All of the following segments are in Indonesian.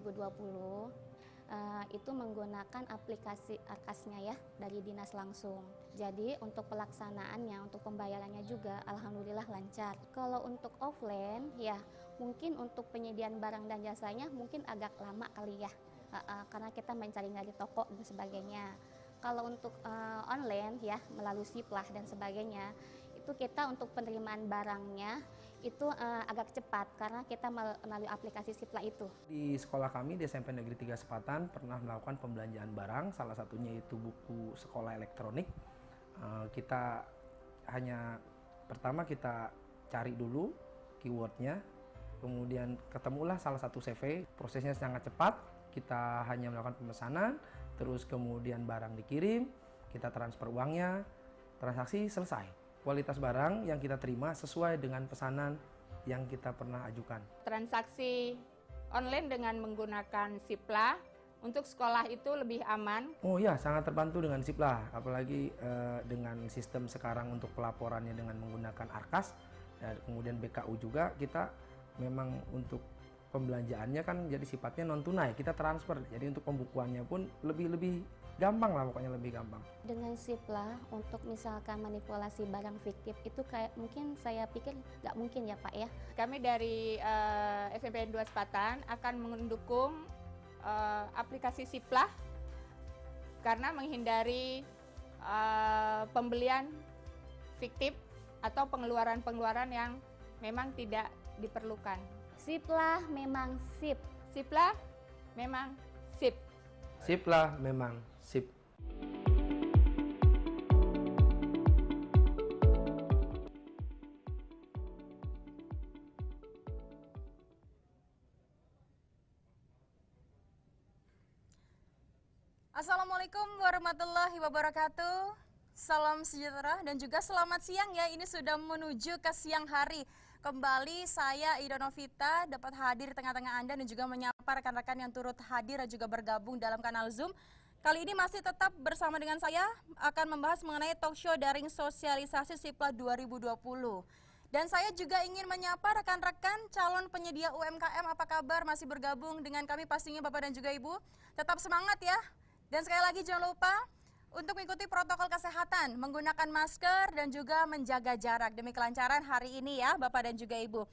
2020 itu menggunakan aplikasi Arkasnya ya, dari dinas langsung. Jadi untuk pelaksanaannya, untuk pembayarannya juga alhamdulillah lancar. Kalau untuk offline ya mungkin untuk penyediaan barang dan jasanya mungkin agak lama kali ya, karena kita mencari dari toko dan sebagainya. Kalau untuk online ya melalui Siplah dan sebagainya, itu kita untuk penerimaan barangnya itu agak cepat karena kita melalui aplikasi Siplah itu. Di sekolah kami di SMP Negeri 3 Sepatan pernah melakukan pembelanjaan barang, salah satunya itu buku sekolah elektronik. Kita hanya pertama kita cari dulu keywordnya, kemudian ketemulah salah satu CV, prosesnya sangat cepat, kita hanya melakukan pemesanan, terus kemudian barang dikirim, kita transfer uangnya, transaksi selesai. Kualitas barang yang kita terima sesuai dengan pesanan yang kita pernah ajukan. Transaksi online dengan menggunakan Siplah untuk sekolah itu lebih aman. Oh ya, sangat terbantu dengan Siplah, apalagi dengan sistem sekarang untuk pelaporannya dengan menggunakan Arkas dan kemudian BKU juga, kita memang untuk pembelanjaannya kan jadi sifatnya non tunai, kita transfer, jadi untuk pembukuannya pun lebih gampang lah, pokoknya lebih gampang. Dengan Siplah untuk misalkan manipulasi barang fiktif itu kayak mungkin saya pikir nggak mungkin ya Pak ya. Kami dari SMP 2 Sepatan akan mendukung aplikasi Siplah karena menghindari pembelian fiktif atau pengeluaran-pengeluaran yang memang tidak diperlukan. Siplah memang sip. Siplah memang sip. Siplah memang sip. Assalamualaikum warahmatullahi wabarakatuh. Salam sejahtera dan juga selamat siang ya. Ini sudah menuju ke siang hari. Kembali saya Ida Novita dapat hadir di tengah-tengah Anda dan juga menyapa rekan-rekan yang turut hadir dan juga bergabung dalam kanal Zoom. Kali ini masih tetap bersama dengan saya akan membahas mengenai talk show daring sosialisasi Siplah 2020. Dan saya juga ingin menyapa rekan-rekan calon penyedia UMKM, apa kabar, masih bergabung dengan kami pastinya Bapak dan juga Ibu. Tetap semangat ya. Dan sekali lagi jangan lupa untuk mengikuti protokol kesehatan, menggunakan masker dan juga menjaga jarak demi kelancaran hari ini ya Bapak dan juga Ibu.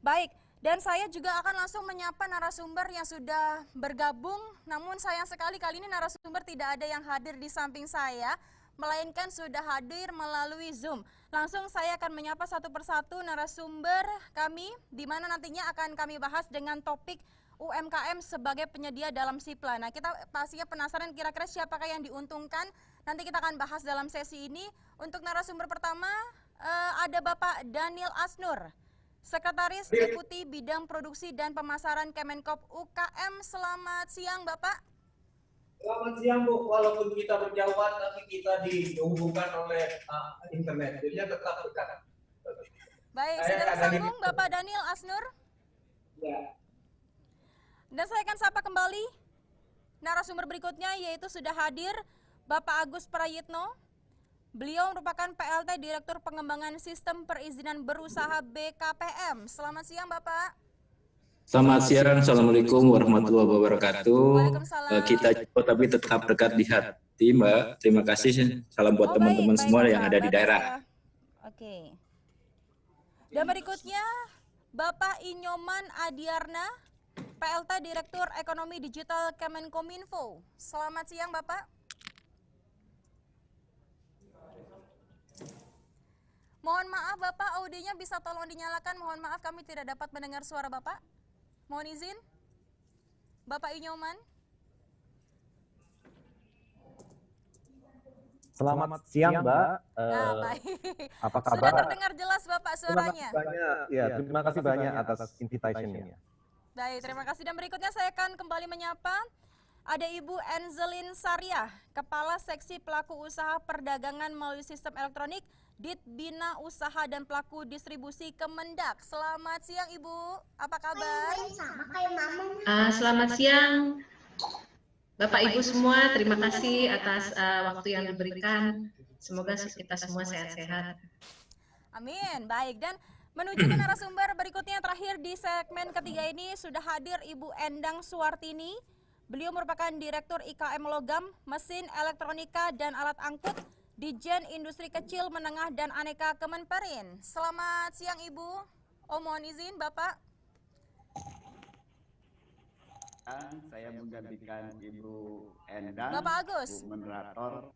Baik, dan saya juga akan langsung menyapa narasumber yang sudah bergabung, namun sayang sekali kali ini narasumber tidak ada yang hadir di samping saya, melainkan sudah hadir melalui Zoom. Langsung saya akan menyapa satu persatu narasumber kami, di mana nantinya akan kami bahas dengan topik UMKM sebagai penyedia dalam Siplah. Nah, kita pastinya penasaran kira-kira siapakah yang diuntungkan. Nanti kita akan bahas dalam sesi ini. Untuk narasumber pertama ada Bapak Daniel Asnur, Sekretaris Deputi Bidang Produksi dan Pemasaran Kemenkop UKM. Selamat siang Bapak. Selamat siang Bu, walaupun kita berjauhan tapi kita dihubungkan oleh internet, jadinya tetap dekat. Baik, sudah tersambung Bapak Daniel Asnur. Ya. Dan saya akan sapa kembali narasumber berikutnya, yaitu sudah hadir Bapak Agus Prayitno. Beliau merupakan PLT Direktur Pengembangan Sistem Perizinan Berusaha BKPM. Selamat siang Bapak. Selamat siang, Assalamualaikum warahmatullahi wabarakatuh. Waalaikumsalam. Kita jauh tapi tetap dekat di hati Mbak. Terima kasih, salam buat teman-teman semua yang ada di daerah. Oke. Dan berikutnya Bapak Inyoman Adiarna, PLT Direktur Ekonomi Digital Kemenkominfo. Selamat siang Bapak. Mohon maaf Bapak, audionya bisa tolong dinyalakan. Mohon maaf kami tidak dapat mendengar suara Bapak. Mohon izin. Bapak Inyoman. Selamat siang Mbak. Baik. Apa kabar? Sudah terdengar jelas Bapak suaranya. Terima kasih banyak atas invitationnya. Baik, terima kasih. Dan berikutnya saya akan kembali menyapa ada Ibu Enzelin Saryah, Kepala Seksi Pelaku Usaha Perdagangan melalui Sistem Elektronik Dit Bina Usaha dan Pelaku Distribusi Kemendak. Selamat siang Ibu, apa kabar? Selamat siang Bapak Ibu semua, terima kasih atas waktu yang diberikan. Semoga kita semua sehat-sehat. Amin, baik. Dan Menuju ke narasumber berikutnya, terakhir di segmen ketiga ini sudah hadir Ibu Endang Suwartini. Beliau merupakan Direktur IKM Logam, Mesin Elektronika dan Alat Angkut, Dijen Industri Kecil, Menengah dan Aneka Kemenperin. Selamat siang Ibu. Mohon izin Bapak. Saya menggantikan Ibu Endang, Bapak Agus. Bu Moderator.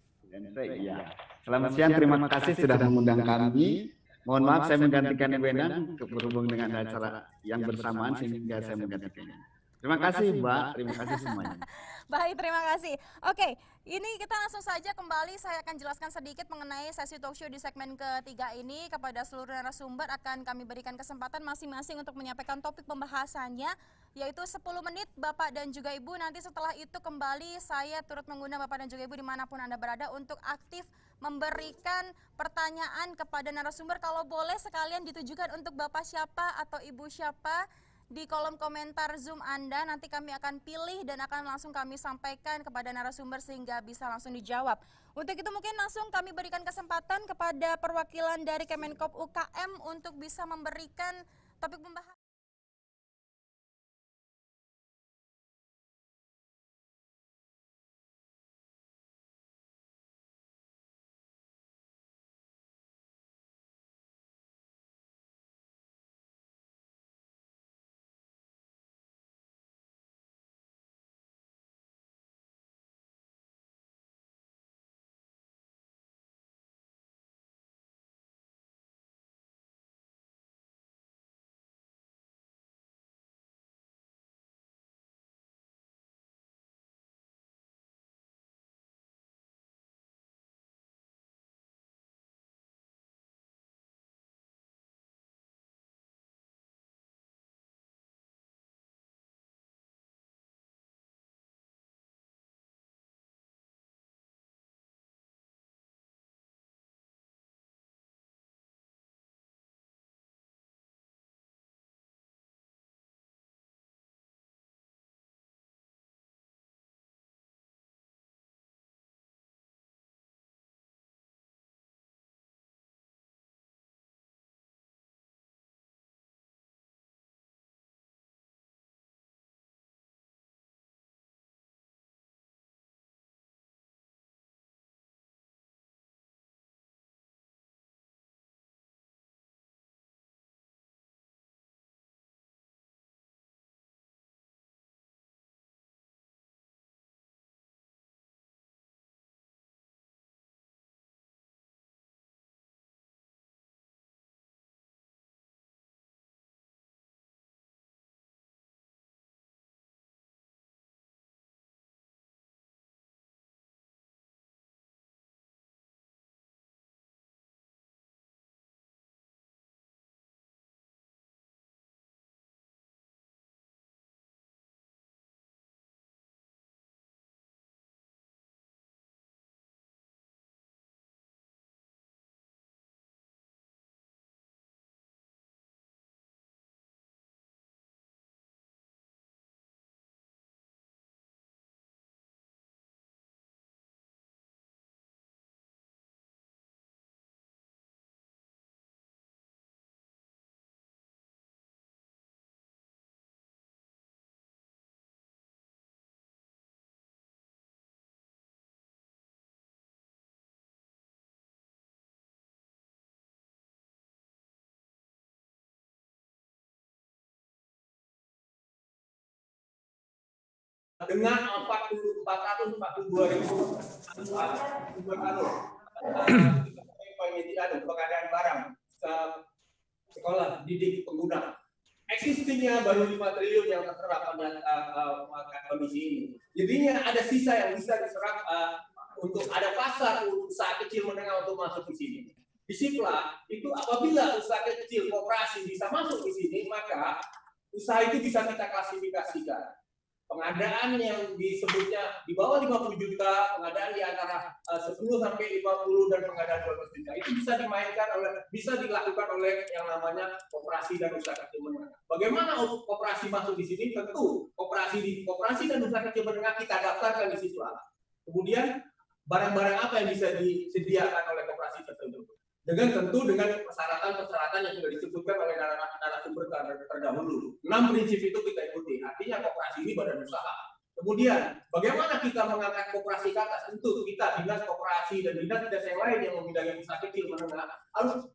Ya. Selamat siang, terima kasih sudah mengundang kami. Mohon maaf saya menggantikan Ibu Endang berhubung dengan acara yang bersamaan sehingga saya menggantikannya. Terima kasih Mbak, terima kasih semuanya. Baik, terima kasih. Oke, ini kita langsung saja kembali. Saya akan jelaskan sedikit mengenai sesi talk show di segmen ketiga ini. Kepada seluruh narasumber akan kami berikan kesempatan masing-masing untuk menyampaikan topik pembahasannya, yaitu 10 menit Bapak dan juga Ibu. Nanti setelah itu kembali saya turut mengundang Bapak dan juga Ibu dimanapun Anda berada untuk aktif memberikan pertanyaan kepada narasumber. Kalau boleh sekalian ditujukan untuk Bapak siapa atau Ibu siapa di kolom komentar Zoom Anda. Nanti kami akan pilih dan akan langsung kami sampaikan kepada narasumber sehingga bisa langsung dijawab. Untuk itu mungkin langsung kami berikan kesempatan kepada perwakilan dari Kemenkop UKM untuk bisa memberikan topik pembahasan. Dengan 442.000 pengadaan barang sekolah didik pengguna. Existingnya baru 5 triliun yang terserap pada kondisi ini. Jadinya ada sisa yang bisa diserap untuk ada pasar usaha kecil menengah untuk masuk di sini. Disitulah itu apabila usaha kecil koperasi bisa masuk di sini, maka usaha itu bisa kita klasifikasikan. Pengadaan yang disebutnya di bawah 50 juta, pengadaan di antara 10 sampai 50 dan pengadaan 12 juta itu bisa dilakukan oleh yang namanya koperasi dan usaha kecil menengah. Bagaimana koperasi masuk di sini? Tentu koperasi dan usaha kecil menengah kita daftarkan di situ. Kemudian barang-barang apa yang bisa disediakan oleh koperasi tersebut? dengan tentu dengan persyaratan-persyaratan yang sudah disebutkan oleh narasumber terdahulu. 6 prinsip itu kita ikuti. Artinya koperasi ini badan usaha. Kemudian, bagaimana kita mengangkat koperasi ke atas? Tentu kita dinas koperasi dan dinas yang lain yang membidangi usaha kecil menengah harus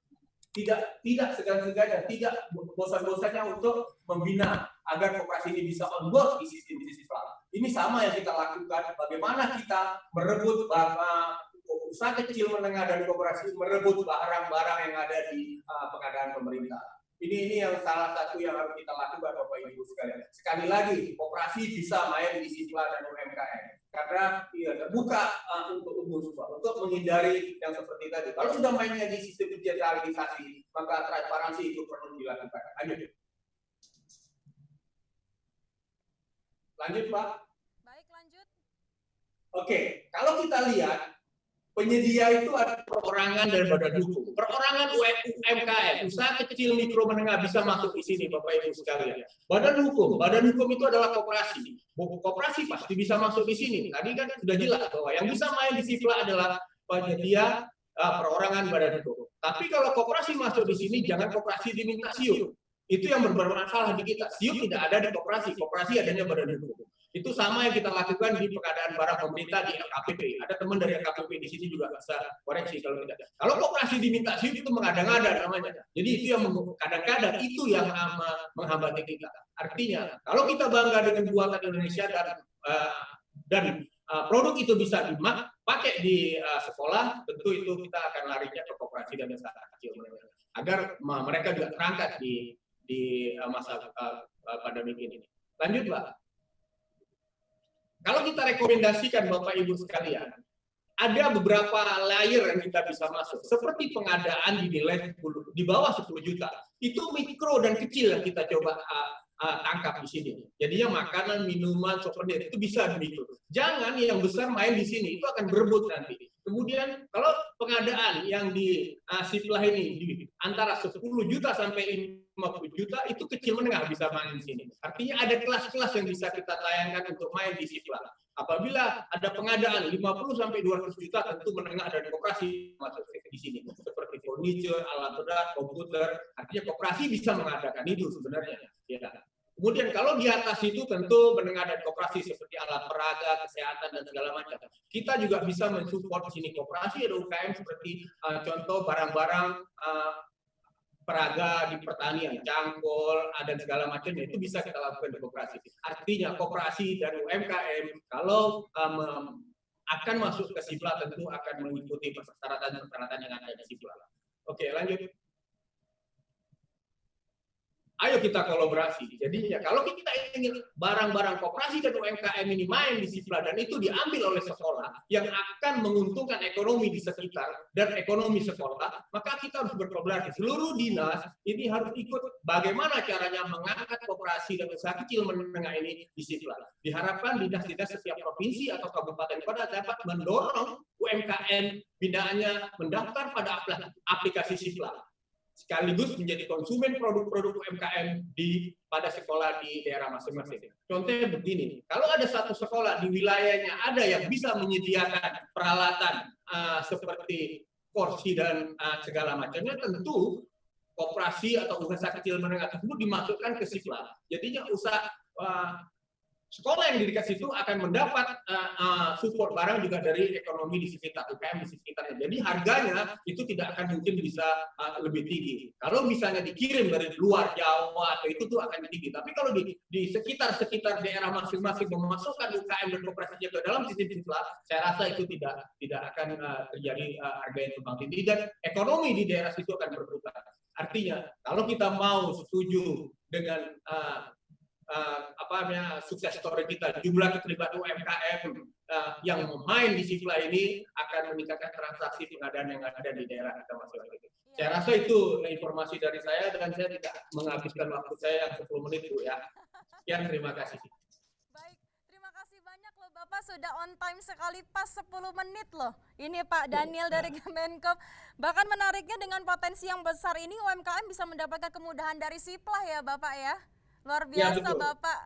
tidak segan-segan dan tidak bosan-bosannya untuk membina agar koperasi ini bisa on board di sistem Sipla. Ini sama yang kita lakukan. Bagaimana kita merebut usaha kecil menengah dan koperasi merebut barang-barang yang ada di pengadaan pemerintah. Ini yang salah satu yang harus kita lakukan, Bapak Ibu sekalian. Sekali lagi, koperasi bisa main di Sipla dan UMKM karena terbuka untuk umum semua, untuk menghindari yang seperti tadi. Kalau sudah mainnya di sistem digitalisasi, maka transparansi itu perlu dilakukan. Lanjut, Pak. Baik, lanjut. Oke, kalau kita lihat penyedia itu ada perorangan dan badan hukum. Perorangan UMKM, usaha kecil mikro menengah bisa masuk di sini, Bapak Ibu sekalian. Badan hukum itu adalah koperasi. Koperasi pasti bisa masuk di sini. Tadi kan sudah jelas bahwa yang bisa main di Sipla adalah penyedia perorangan badan hukum. Tapi kalau koperasi masuk di sini, jangan koperasi diminta SIUP. Itu yang bermasalah di kita. SIUP tidak ada di koperasi. Koperasi adanya badan hukum. Itu sama yang kita lakukan di pengadaan barang pemerintah di LKPP. Ada teman dari LKPP di sini juga bisa koreksi kalau tidak. Kalau koperasi diminta SIUP itu mengada-ngada namanya. Jadi itu yang kadang-kadang itu yang menghambati kita. Artinya kalau kita bangga dengan buatan Indonesia dan produk itu bisa dipakai di sekolah, tentu itu kita akan larinya ke koperasi dan usaha kecil menengah agar mereka juga terangkat di masa pandemi ini. Lanjut, Pak. Kalau kita rekomendasikan Bapak Ibu sekalian, ada beberapa layer yang kita bisa masuk. Seperti pengadaan di bawah 10 juta. Itu mikro dan kecil yang kita coba tangkap di sini. Jadinya makanan, minuman, souvenir itu bisa di mikro. Jangan yang besar main di sini, itu akan berebut nanti. Kemudian kalau pengadaan yang di Sipla ini di antara 10 juta sampai 50 juta itu kecil menengah bisa main di sini. Artinya ada kelas-kelas yang bisa kita tayangkan untuk main di Sipla. Apabila ada pengadaan 50 sampai 200 juta tentu menengah dan koperasi masuk di sini. Seperti furniture, alat berat, komputer. Artinya koperasi bisa mengadakan itu sebenarnya. Ya. Kemudian kalau di atas itu tentu menengah dan koperasi seperti alat peraga, kesehatan dan segala macam. Kita juga bisa mensupport di sini koperasi ada UKM seperti contoh barang-barang peraga di pertanian, cangkol, dan segala macamnya itu bisa kita lakukan di koperasi. Artinya koperasi dan UMKM kalau akan masuk ke Sipla tentu akan mengikuti persyaratan-persyaratan yang ada di Sipla. Oke, lanjut. Ayo kita kolaborasi. Jadi ya kalau kita ingin barang-barang koperasi dan UMKM ini main di Sipla dan itu diambil oleh sekolah yang akan menguntungkan ekonomi di sekitar dan ekonomi sekolah, maka kita harus berkolaborasi. Seluruh dinas ini harus ikut bagaimana caranya mengangkat koperasi dan usaha kecil menengah ini di Sipla. Diharapkan dinas-dinas setiap provinsi atau kabupaten kota dapat mendorong UMKM binaannya mendaftar pada aplikasi Sipla, sekaligus menjadi konsumen produk-produk UMKM pada sekolah di daerah masing-masing. Contohnya begini, kalau ada satu sekolah di wilayahnya ada yang bisa menyediakan peralatan seperti kursi dan segala macamnya, tentu koperasi atau usaha kecil menengah tersebut dimasukkan ke Sipla. Jadinya usaha sekolah yang di dekat situ akan mendapat support barang juga dari ekonomi di sekitar UKM di sekitarnya. Jadi harganya itu tidak akan mungkin bisa lebih tinggi. Kalau misalnya dikirim dari luar Jawa atau itu tuh akan tinggi. Tapi kalau di sekitar daerah masing-masing memasukkan UKM dan kooperasinya ke dalam sistem Sipla, saya rasa itu tidak akan terjadi harga yang tumpang tindih dan ekonomi di daerah situ akan berputar. Artinya kalau kita mau setuju dengan sukses story kita, jumlah keterlibatan UMKM yang main di Sipla ini akan meningkatkan transaksi pengadaan yang ada di daerah kita masing-masing. Saya rasa itu informasi dari saya dan saya tidak menghabiskan waktu saya yang 10 menit Bu ya. Sekian, terima kasih. Baik, terima kasih banyak loh Bapak, sudah on time sekali pas 10 menit loh. Ini Pak Daniel dari Kemenkop. Bahkan menariknya dengan potensi yang besar ini UMKM bisa mendapatkan kemudahan dari Sipla ya Bapak ya. Luar biasa ya, Bapak.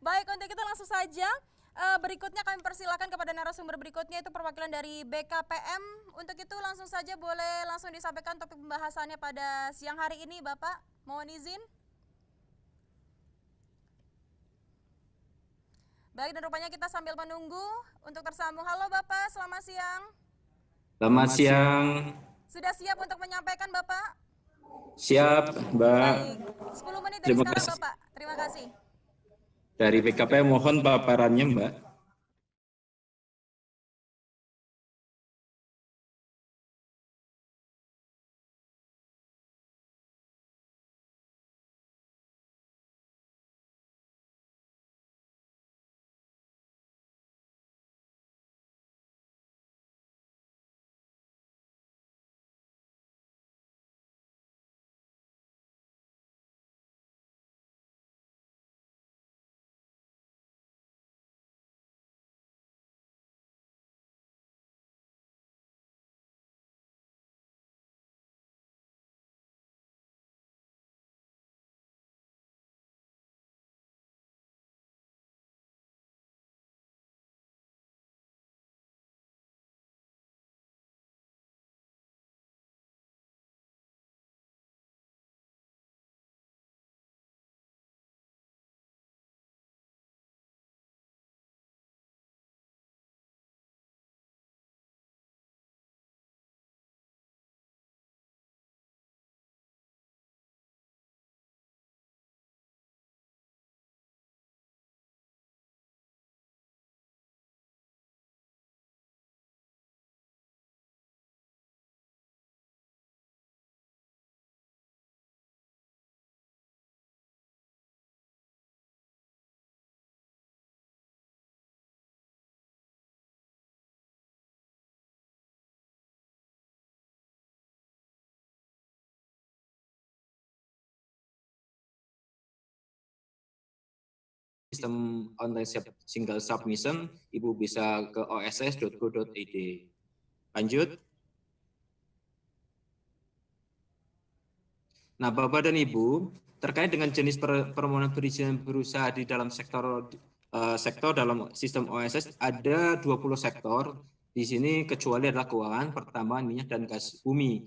Baik, untuk kita langsung saja Berikutnya kami persilakan kepada narasumber berikutnya, itu perwakilan dari BKPM. Untuk itu langsung saja boleh langsung disampaikan topik pembahasannya pada siang hari ini, Bapak. Mohon izin. Baik, dan rupanya kita sambil menunggu untuk tersambung. Halo Bapak, selamat siang. Selamat siang. Sudah siap untuk menyampaikan Bapak? Siap, Mbak. Baik, 10 menit dari sekarang Bapak. Terima kasih. Dari BKP mohon paparannya, Mbak. Sistem online single submission, Ibu bisa ke oss.go.id. Lanjut. Nah, Bapak dan Ibu, terkait dengan jenis permohonan perizinan berusaha di dalam sektor dalam sistem OSS ada 20 sektor. Di sini kecuali adalah keuangan, pertambangan, minyak, dan gas bumi.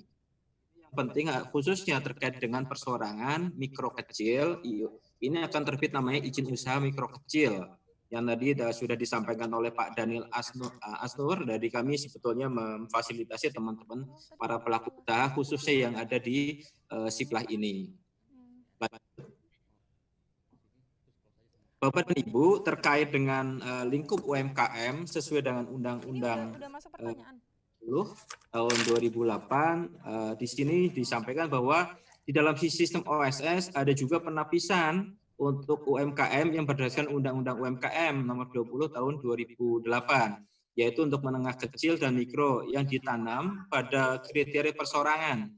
Yang penting khususnya terkait dengan persorangan mikro kecil, ini akan terbit namanya izin usaha mikro kecil. Yang tadi sudah disampaikan oleh Pak Daniel Asnur, dari kami sebetulnya memfasilitasi teman-teman para pelaku usaha khususnya yang ada di Siplah ini. Bapak dan Ibu, terkait dengan lingkup UMKM sesuai dengan Undang-Undang 10 tahun 2008, di sini disampaikan bahwa di dalam sistem OSS ada juga penapisan untuk UMKM yang berdasarkan Undang-Undang UMKM nomor 20 tahun 2008, yaitu untuk menengah kecil dan mikro yang ditanam pada kriteria persorangan,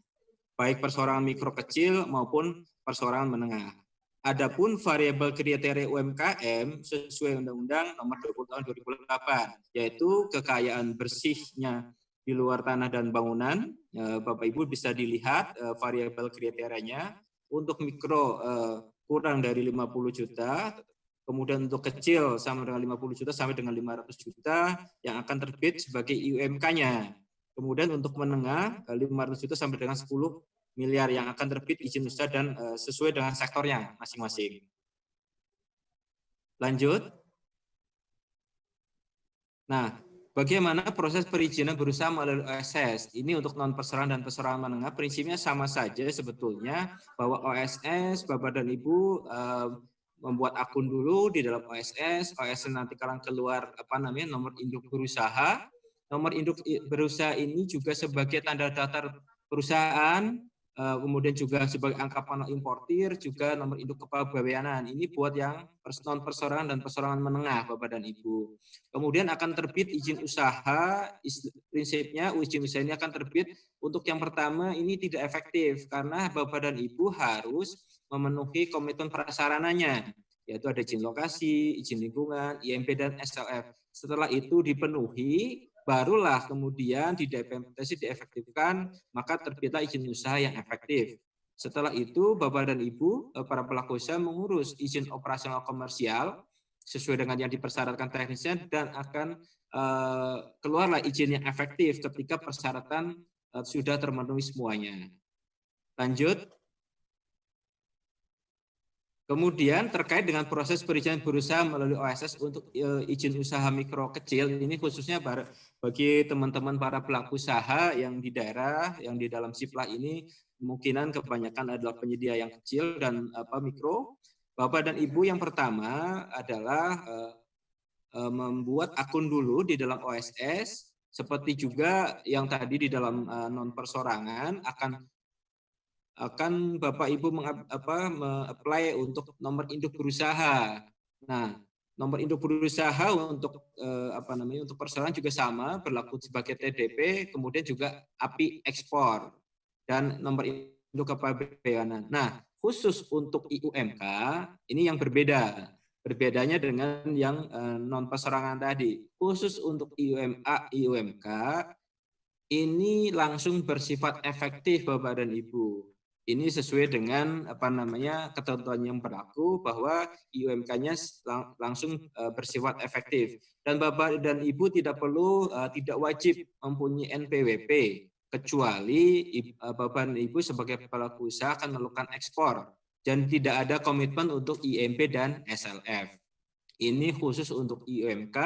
baik persorangan mikro kecil maupun persorangan menengah. Adapun variabel kriteria UMKM sesuai Undang-Undang nomor 20 tahun 2008, yaitu kekayaan bersihnya di luar tanah dan bangunan. Bapak Ibu bisa dilihat variabel kriterianya. Untuk mikro kurang dari 50 juta, kemudian untuk kecil sama dengan 50 juta sampai dengan 500 juta yang akan terbit sebagai UMK-nya. Kemudian untuk menengah 500 juta sampai dengan 10 miliar yang akan terbit izin usaha dan sesuai dengan sektornya masing-masing. Lanjut. Nah, bagaimana proses perizinan berusaha melalui OSS? Ini untuk non persorangan dan persorangan menengah, prinsipnya sama saja sebetulnya, bahwa OSS, Bapak dan Ibu membuat akun dulu di dalam OSS nanti kalau keluar nomor induk berusaha. Nomor induk berusaha ini juga sebagai tanda daftar perusahaan, kemudian juga sebagai angka panel importir, juga nomor induk kepabeanan. Ini buat yang non persorangan dan persorangan menengah, Bapak dan Ibu. Kemudian akan terbit izin usaha, prinsipnya izin usaha ini akan terbit untuk yang pertama ini tidak efektif karena Bapak dan Ibu harus memenuhi komitmen prasarananya, yaitu ada izin lokasi, izin lingkungan, IMP dan SLF. Setelah itu dipenuhi, barulah kemudian diimplementasi, diefektifkan, maka terbitlah izin usaha yang efektif. Setelah itu, Bapak dan Ibu, para pelaku usaha mengurus izin operasional komersial sesuai dengan yang dipersyaratkan teknisnya, dan akan keluarlah izin yang efektif ketika persyaratan sudah terpenuhi semuanya. Lanjut. Kemudian terkait dengan proses perizinan berusaha melalui OSS untuk izin usaha mikro kecil, ini khususnya bagi teman-teman para pelaku usaha yang di daerah, yang di dalam SIPLA ini kemungkinan kebanyakan adalah penyedia yang kecil dan mikro. Bapak dan Ibu, yang pertama adalah membuat akun dulu di dalam OSS, seperti juga yang tadi di dalam non persorangan akan Bapak Ibu me-apply untuk nomor induk berusaha. Nah, nomor induk berusaha untuk untuk persorangan juga sama, berlaku sebagai TDP, kemudian juga API ekspor dan nomor induk kepabeanan. Nah, khusus untuk IUMK ini yang berbeda. Berbedanya dengan yang non persorangan tadi. Khusus untuk IUMK ini langsung bersifat efektif Bapak dan Ibu. Ini sesuai dengan ketentuan yang berlaku bahwa IUMK-nya langsung bersifat efektif. Dan Bapak dan Ibu tidak wajib mempunyai NPWP, kecuali Bapak dan Ibu sebagai pelaku usaha akan melakukan ekspor. Dan tidak ada komitmen untuk IMB dan SLF. Ini khusus untuk IUMK.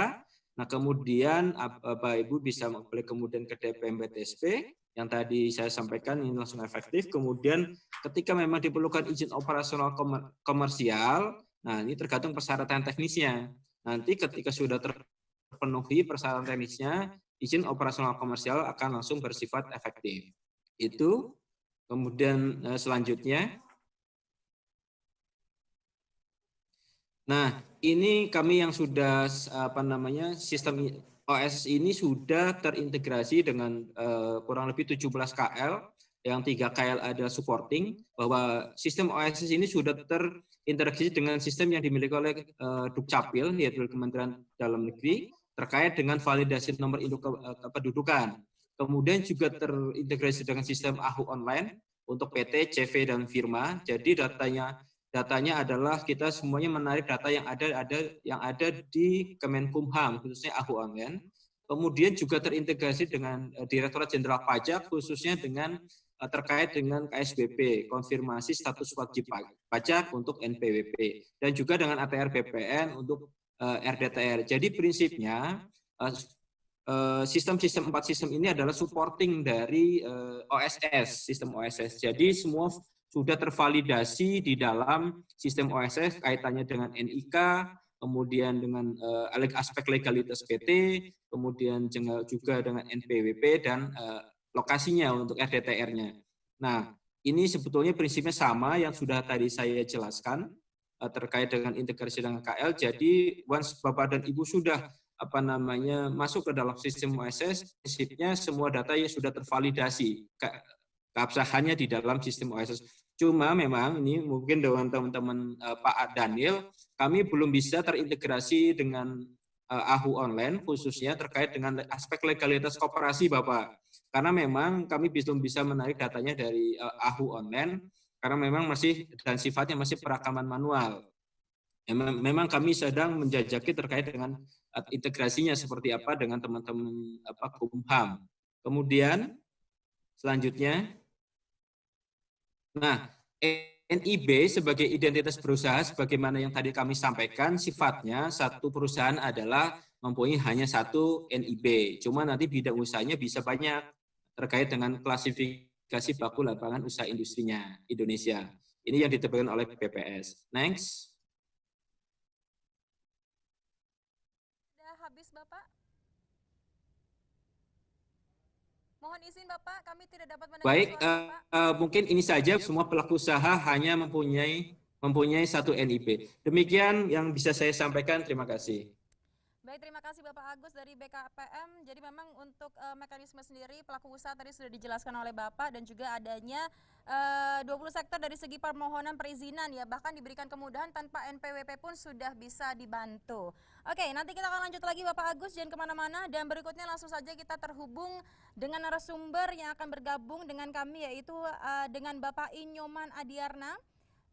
Nah, kemudian Bapak Ibu bisa apply kemudian ke DPMBTSP yang tadi saya sampaikan, ini langsung efektif. Kemudian ketika memang diperlukan izin operasional komersial, nah ini tergantung persyaratan teknisnya. Nanti ketika sudah terpenuhi persyaratan teknisnya, izin operasional komersial akan langsung bersifat efektif. Itu. Kemudian selanjutnya, nah, ini kami yang sudah sistem OSS ini sudah terintegrasi dengan kurang lebih 17 KL, yang 3 KL ada supporting, bahwa sistem OSS ini sudah terintegrasi dengan sistem yang dimiliki oleh Dukcapil, yaitu Kementerian Dalam Negeri, terkait dengan validasi nomor induk kependudukan. Kemudian juga terintegrasi dengan sistem AHU online untuk PT, CV, dan firma. Jadi datanya adalah kita semuanya menarik data yang ada di Kemenkumham, khususnya AHU online. Kemudian juga terintegrasi dengan Direktorat Jenderal Pajak, khususnya dengan terkait dengan KSBP, konfirmasi status wajib pajak untuk NPWP, dan juga dengan ATR BPN untuk RDTR. Jadi prinsipnya sistem-sistem 4 sistem ini adalah supporting dari OSS, sistem OSS. Jadi semua sudah tervalidasi di dalam sistem OSS kaitannya dengan NIK, kemudian dengan aspek legalitas PT, kemudian juga dengan NPWP dan lokasinya untuk RDTR-nya. Nah, ini sebetulnya prinsipnya sama yang sudah tadi saya jelaskan terkait dengan integrasi dengan KL. Jadi once Bapak dan Ibu sudah masuk ke dalam sistem OSS, prinsipnya semua data yang sudah tervalidasi keabsahannya di dalam sistem OSS. Cuma memang ini mungkin dengan teman-teman Pak Daniel, kami belum bisa terintegrasi dengan AHU online, khususnya terkait dengan aspek legalitas koperasi Bapak. Karena memang kami belum bisa menarik datanya dari AHU online, karena memang masih dan sifatnya masih perekaman manual. Memang kami sedang menjajaki terkait dengan integrasinya seperti apa dengan teman-teman Kumham. Kemudian selanjutnya, nah, NIB sebagai identitas berusaha, sebagaimana yang tadi kami sampaikan, sifatnya satu perusahaan adalah mempunyai hanya satu NIB. Cuma nanti bidang usahanya bisa banyak terkait dengan klasifikasi baku lapangan usaha industrinya Indonesia. Ini yang diterbitkan oleh BPS. Next. Sudah habis Bapak? Mohon izin Bapak, kami tidak dapat mendengar Baik, suara Bapak. mungkin ini saja, semua pelaku usaha hanya mempunyai satu NIB. Demikian yang bisa saya sampaikan, terima kasih. Baik, terima kasih Bapak Agus dari BKPM. Jadi memang untuk mekanisme sendiri pelaku usaha tadi sudah dijelaskan oleh Bapak, dan juga adanya 20 sektor dari segi permohonan perizinan ya, bahkan diberikan kemudahan tanpa NPWP pun sudah bisa dibantu. Oke, nanti kita akan lanjut lagi Bapak Agus, jangan kemana-mana, dan berikutnya langsung saja kita terhubung dengan narasumber yang akan bergabung dengan kami, yaitu dengan Bapak Inyoman Adiarna,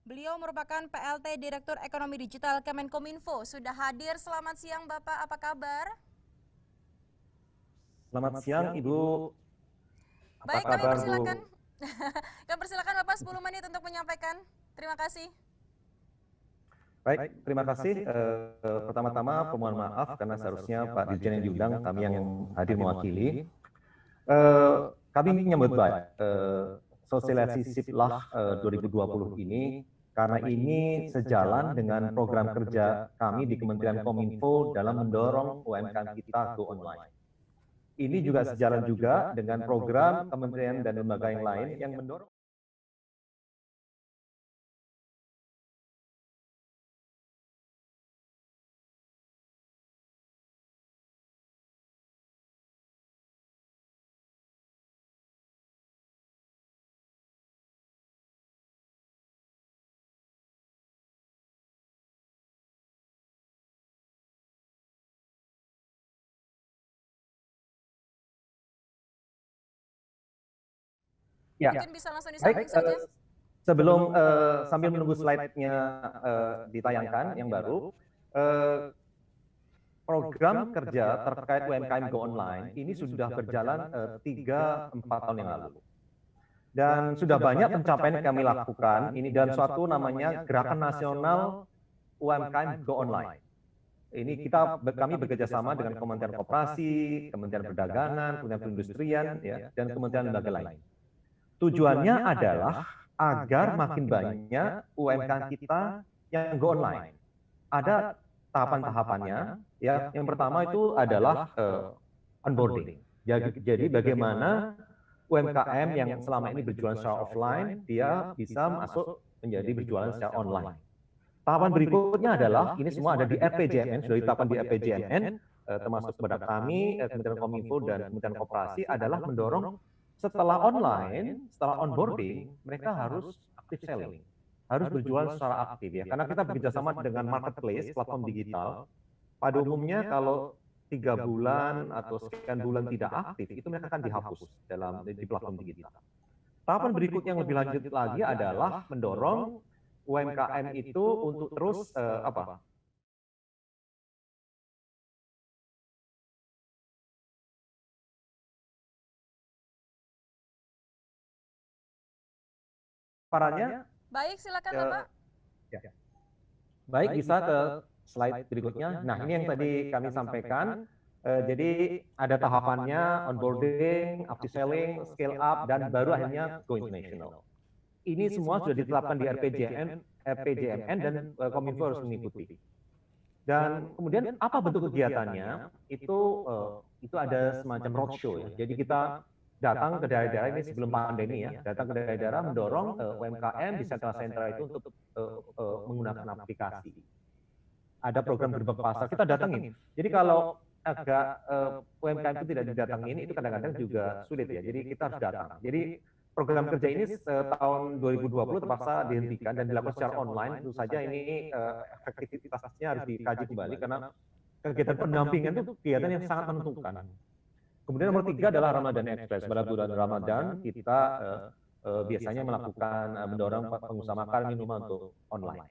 Beliau merupakan PLT Direktur Ekonomi Digital Kemenkominfo. Sudah hadir. Selamat siang Bapak, apa kabar? Selamat siang Ibu. Baik, kami persilakan. Kami persilakan Bapak 10 menit untuk menyampaikan. Terima kasih. Baik, terima kasih. Pertama-tama pemohon maaf karena seharusnya Pak Dirjen yang diundang, kami yang hadir mewakili. Kami menyambut baik sosialisasi Siplah 2020 ini karena ini sejalan dengan program kerja kami di Kementerian Kominfo dalam mendorong UMKM kita go online. Ini juga sejalan juga dengan program kementerian dan lembaga yang lain yang mendorong. Ya, mungkin bisa langsung disambung saja. Sebelum sambil menunggu slide-nya ditayangkan yang baru, program kerja terkait UMKM Go Online ini sudah berjalan 3-4 tahun yang lalu. Dan sudah banyak pencapaian yang kami lakukan ini dalam suatu namanya Gerakan Nasional UMKM Go Online. Ini kami bekerja sama dengan Kementerian Koperasi, Kementerian Perdagangan, Kementerian Perindustrian, ya, dan Kementerian lembaga lain. Tujuannya adalah agar makin banyak UMKM kita yang go online. Ada tahapan-tahapannya, ya. Yang pertama itu adalah onboarding. Jadi bagaimana UMKM yang selama ini berjualan secara offline, dia bisa masuk menjadi berjualan secara online. Tahapan berikutnya adalah, ini semua ada di RPJMN, sudah ditetapkan di RPJMN, termasuk kepada kami, Kementerian Kominfo dan Kementerian Koperasi, adalah mendorong setelah online, setelah onboarding, mereka harus active selling, harus berjualan secara aktif ya. Karena kita bekerjasama dengan marketplace, platform digital. Pada umumnya kalau 3 bulan atau sekian bulan tidak aktif, itu mereka akan dihapus di platform digital. Tahapan berikutnya yang lebih lanjut lagi adalah mendorong UMKM itu untuk terus Parannya. Baik, silakan Bapak. Ya. Baik, bisa ke slide berikutnya. Nah, ini yang tadi kami sampaikan. Jadi ada tahapannya, onboarding, active selling, scale up, dan baru akhirnya go international. Ini semua sudah ditetapkan di RPJMN dan Kominfo harus mengikuti. Dan kemudian apa bentuk kegiatannya? Itu ada semacam roadshow ya. Jadi kita datang ke daerah-daerah ini sebelum pandemi ya, datang ke daerah-daerah mendorong UMKM di sentra-sentra itu untuk menggunakan aplikasi. Ada program gerbang pasar, kita datangin. Jadi kalau agak UMKM itu tidak didatangin, itu kadang-kadang juga sulit ya, jadi kita harus datang. Jadi program kerja ini tahun 2020 terpaksa dihentikan dan dilakukan secara online, tentu saja ini efektivitasnya harus dikaji kembali, karena kegiatan pendampingan itu kegiatan yang sangat menentukan. Kemudian nomor 3 adalah Ramadan Express. Pada bulan Ramadan kita biasanya melakukan mendorong pengusaha makanan minuman untuk online.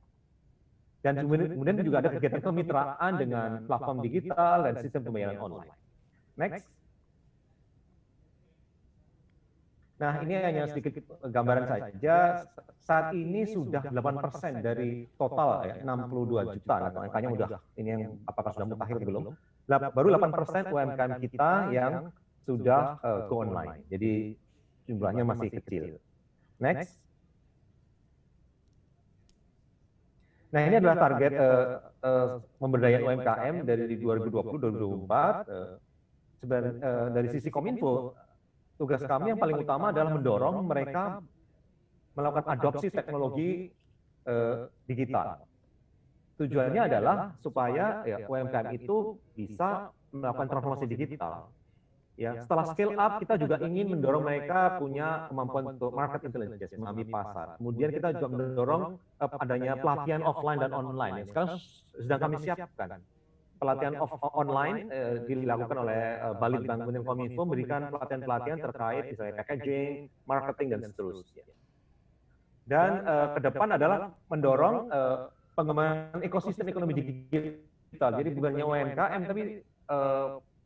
Dan kemudian juga ada kegiatan kemitraan dengan platform digital dan sistem pembayaran online. Next. Nah, ini hanya sedikit gambaran saja. Saat ini sudah 8% dari total ya, 62 juta. Nah, angkanya udah, ini yang apakah sudah mutakhir belum? Baru 8% UMKM kita yang sudah go online. Jadi jumlahnya masih kecil. Next. Nah, ini adalah target pemberdayaan UMKM dari 2020-2024. Dari sisi Kominfo, tugas kami yang paling utama adalah mendorong mereka melakukan adopsi teknologi digital. Tujuannya adalah supaya UMKM itu bisa melakukan transformasi digital. Ya, setelah scale up, kita juga ingin mendorong mereka punya kemampuan untuk market intelligence, memahami pasar. Kemudian kita juga mendorong adanya pelatihan offline dan online. Sekarang sedang kami siapkan. Pelatihan online dilakukan oleh Balitbank Kementerian Kominfo, memberikan pelatihan-pelatihan terkait misalnya packaging, marketing, dan seterusnya. Dan ke depan adalah mendorong pengembangan ekosistem ekonomi digital. Jadi bukannya UMKM, tapi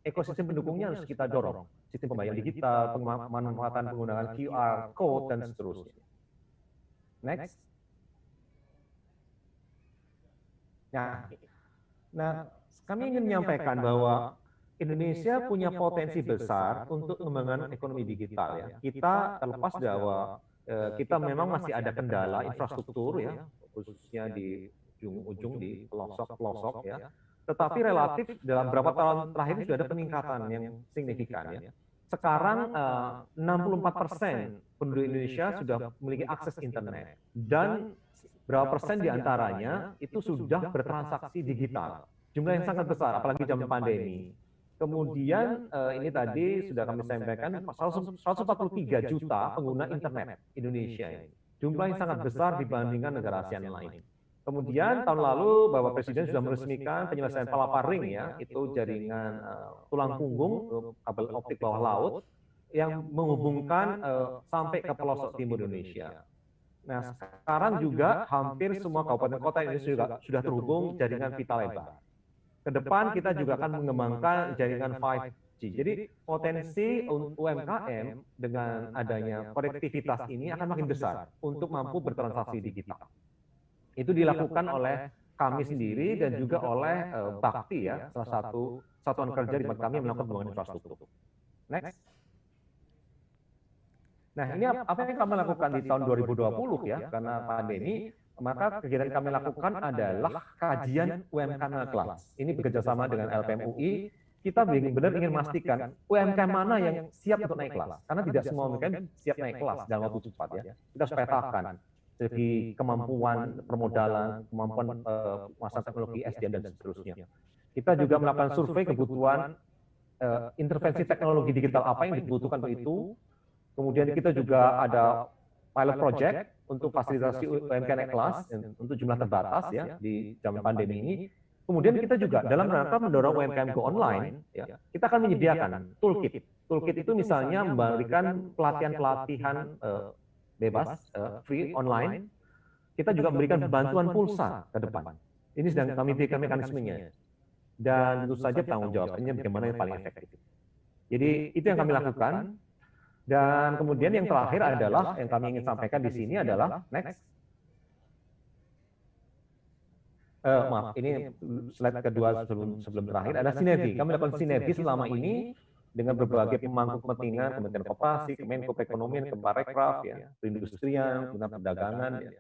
ekosistem pendukungnya harus kita dorong. Sistem pembayaran digital, pemanfaatan penggunaan QR code, dan seterusnya. Next. Nah, kami ingin menyampaikan bahwa Indonesia punya potensi besar untuk pengembangan ekonomi digital ya. Kita terlepas bahwa kita memang masih ada kendala infrastruktur ya, khususnya di ujung-ujung di pelosok-pelosok ya. Tetapi relatif dalam beberapa tahun terakhir sudah ada peningkatan yang signifikan ya. Sekarang 64% penduduk Indonesia sudah memiliki akses internet dan berapa persen diantaranya itu sudah bertransaksi digital. Jumlah yang sangat besar, apalagi zaman pandemi. Kemudian ini tadi sudah kami sampaikan 143 juta pengguna internet Indonesia ini. Jumlah yang sangat besar dibandingkan negara ASEAN lain. Kemudian tahun lalu Bapak Presiden sudah meresmikan penyelesaian Palaparing ya, itu jaringan tulang punggung kabel optik bawah laut yang menghubungkan sampai ke pelosok timur Indonesia. Nah, sekarang juga hampir semua kabupaten kota Indonesia sudah terhubung jaringan pita lebar. Ke depan kita juga akan mengembangkan jaringan 5G. Jadi potensi UMKM dengan adanya konektivitas ini akan makin besar untuk mampu bertransaksi digital. Itu dilakukan oleh kami sendiri dan juga oleh Bakti ya, salah satu satuan kerja di tempat kami yang melakukan pembangunan infrastruktur. Next. Nah, ini apa yang kami lakukan di tahun 2020 ya, karena pandemi, maka kegiatan kami lakukan adalah kajian UMKM kelas. Ini bekerjasama dengan LPM UI, kita benar-benar ingin memastikan UMKM mana yang siap untuk naik kelas. Karena tidak semua UMKM siap naik kelas dalam waktu cepat ya. Kita harus petakan segi kemampuan permodalan, kemampuan penguasaan teknologi SDM dan seterusnya. Kita juga melakukan survei kebutuhan intervensi teknologi digital apa yang dibutuhkan untuk itu. Kemudian kita juga ada pilot project untuk fasilitasi UMKM naik kelas untuk jumlah terbatas ya di zaman pandemi ini. Kemudian kita juga dalam rangka mendorong UMKM go online, ya, kita akan menyediakan toolkit. Toolkit itu misalnya memberikan pelatihan-pelatihan bebas, free, online. Kita juga memberikan bantuan pulsa ke depan. Ini sedang kami berikan mekanismenya. Dan tentu saja tanggung jawabnya bagaimana yang paling efektif. Jadi itu yang kami lakukan. Dan kemudian yang terakhir adalah, yang kami ingin sampaikan di sini adalah, next. Maaf, ini slide kedua sebelum terakhir, ada sinergi. Kami lakukan sinergi selama ini dengan berbagai pemangku kepentingan, Kementerian Koperasi, Kemenko Perekonomian, Kemenparekraf, ya, Perindustrian, Kementerian Perdagangan, ya.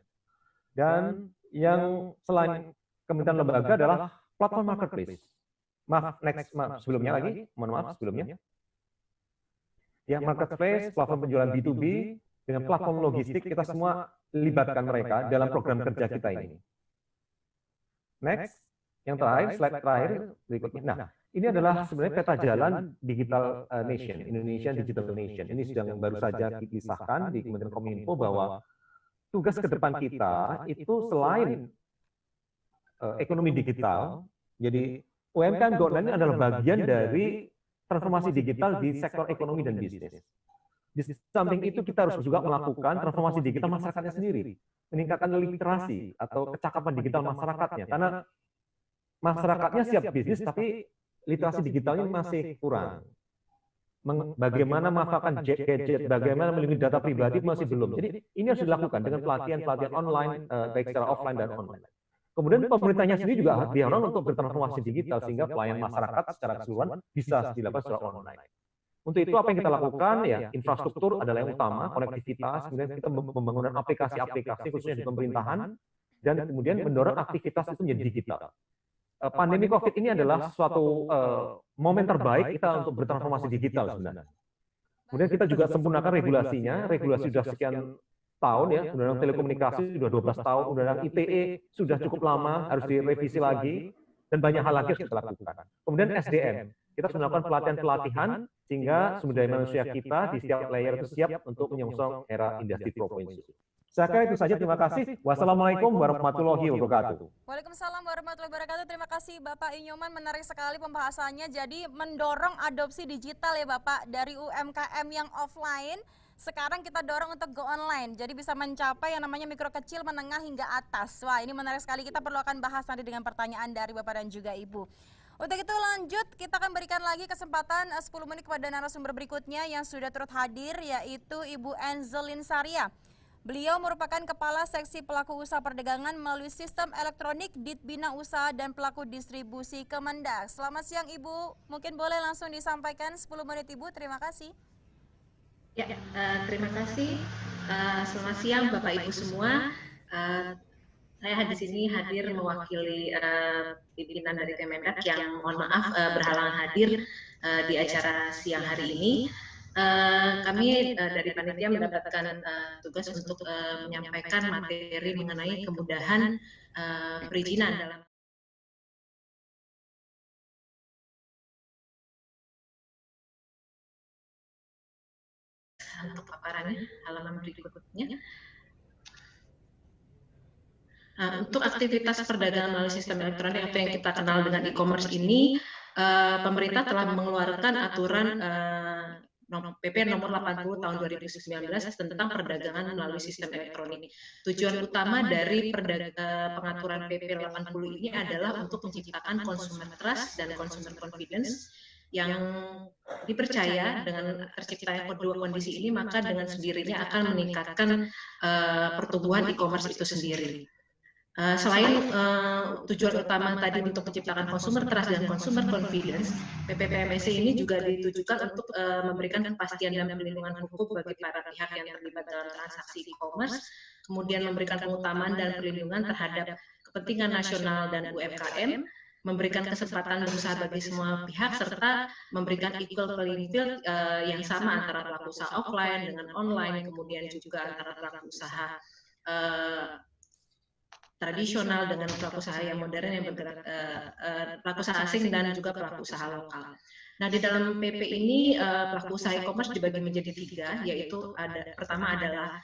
Dan yang selain kementerian lembaga adalah platform marketplace. Maaf, sebelumnya lagi, mohon maaf sebelumnya. Ya, marketplace, platform penjualan B2B, dengan platform logistik, kita semua libatkan mereka dalam program kerja kita ini. Next, yang terakhir, slide terakhir berikutnya. Nah, ini adalah sebenarnya peta jalan Digital Nation, Indonesia Digital Nation. Ini sedang baru saja disahkan di Kementerian Kominfo bahwa tugas ke depan kita itu selain ekonomi digital, jadi UMKM Go Online adalah bagian dari transformasi digital di sektor ekonomi dan bisnis. Di samping itu kita harus juga melakukan transformasi digital masyarakatnya sendiri, meningkatkan literasi atau kecakapan digital masyarakatnya, karena masyarakatnya siap bisnis tapi literasi digitalnya masih kurang. Bagaimana memanfaatkan gadget, bagaimana melindungi data pribadi masih belum. Jadi ini harus dilakukan dengan pelatihan-pelatihan online, baik secara offline dan online. Kemudian pemerintahnya sendiri juga didorong untuk bertransformasi digital sehingga pelayanan masyarakat secara keseluruhan bisa dilakukan secara online. Untuk itu apa yang kita lakukan ya, infrastruktur adalah yang utama, konektivitas, kemudian kita membangun aplikasi-aplikasi khususnya di pemerintahan, dan kemudian mendorong aktivitas itu menjadi digital. Pandemi COVID ini adalah suatu momen terbaik kita untuk bertransformasi digital sebenarnya. Kemudian kita juga sempurnakan regulasinya, regulasi sudah sekian tahun ya, Undang-Undang Telekomunikasi sudah 12 tahun, Undang-Undang ITE sudah cukup lama, harus direvisi lagi, dan banyak hal lagi harus kita lakukan. Kemudian SDM, kita harus melakukan pelatihan-pelatihan sehingga sumber daya manusia kita di setiap layer itu siap untuk menyongsong era industri 4.0. Saya kira itu saja, terima kasih. Wassalamualaikum warahmatullahi wabarakatuh. Waalaikumsalam warahmatullahi wabarakatuh. Terima kasih Bapak Inyoman, menarik sekali pembahasannya. Jadi mendorong adopsi digital ya Bapak dari UMKM yang offline Sekarang kita dorong untuk go online, jadi bisa mencapai yang namanya mikro kecil, menengah hingga atas. Wah, ini menarik sekali, kita perlu akan bahas nanti dengan pertanyaan dari Bapak dan juga Ibu. Untuk itu lanjut, kita akan berikan lagi kesempatan 10 menit kepada narasumber berikutnya yang sudah turut hadir, yaitu Ibu Enzelin Saria. Beliau merupakan Kepala Seksi Pelaku Usaha Perdagangan melalui Sistem Elektronik Ditbina Usaha dan Pelaku Distribusi Kemendak. Selamat siang Ibu, mungkin boleh langsung disampaikan 10 menit Ibu, terima kasih. Ya, terima kasih. Selamat siang Bapak Ibu semua. Saya di sini hadir mewakili pimpinan dari Kemendak yang mohon maaf berhalangan hadir di acara siang hari ini. Kami dari panitia mendapatkan tugas untuk menyampaikan materi mengenai kemudahan perizinan dalam untuk paparannya halaman berikutnya. Untuk aktivitas perdagangan melalui sistem elektronik atau yang kita kenal dengan e-commerce ini, pemerintah telah mengeluarkan aturan PP nomor 80 tahun 2019 tentang perdagangan melalui sistem elektronik. Tujuan utama dari pengaturan PP 80 ini adalah untuk menciptakan consumer trust dan consumer confidence yang dipercaya dengan terciptanya kedua kondisi ini, maka dengan sendirinya akan meningkatkan pertumbuhan e-commerce itu sendiri. Selain tujuan utama tadi untuk menciptakan consumer trust dan consumer confidence, PPPMSE ini juga ditujukan untuk memberikan kepastian dan perlindungan hukum bagi para pihak yang terlibat dalam transaksi e-commerce, kemudian memberikan pengutamaan dan perlindungan terhadap kepentingan nasional dan UMKM, memberikan kesempatan berusaha bagi semua pihak, serta memberikan equal playing field yang sama antara pelaku usaha offline dengan online, kemudian juga antara pelaku usaha tradisional dengan pelaku usaha yang modern yang bergerak, pelaku usaha asing dan juga pelaku usaha lokal. Nah, di dalam PP ini pelaku usaha e-commerce dibagi menjadi 3, yaitu pertama adalah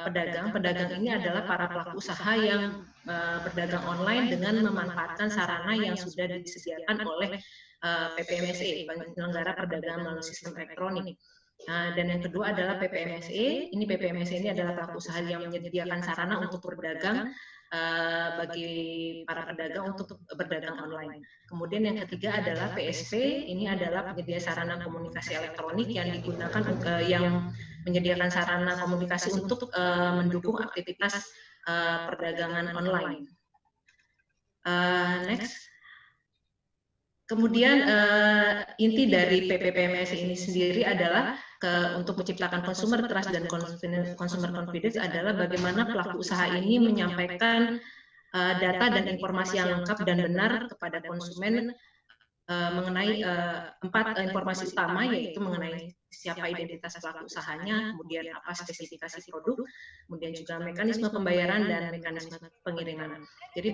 pedagang. Pedagang ini adalah para pelaku usaha yang berdagang online dengan memanfaatkan sarana yang sudah disediakan oleh PPMSE, penyelenggara perdagangan melalui sistem elektronik. Dan yang kedua adalah PPMSE. Ini PPMSE ini adalah pelaku usaha yang menyediakan sarana untuk berdagang bagi para pedagang untuk berdagang online. Kemudian yang ketiga adalah PSP, ini adalah penyedia sarana komunikasi elektronik yang digunakan yang menyediakan sarana komunikasi untuk mendukung aktivitas perdagangan online. Next. Kemudian inti dari PPPMSE ini sendiri adalah untuk menciptakan consumer trust dan consumer confidence adalah bagaimana pelaku usaha ini menyampaikan data dan informasi yang lengkap dan benar kepada konsumen mengenai 4 informasi utama, yaitu mengenai siapa identitas pelaku usahanya, kemudian apa spesifikasi produk, kemudian juga mekanisme pembayaran dan mekanisme pengiriman. Jadi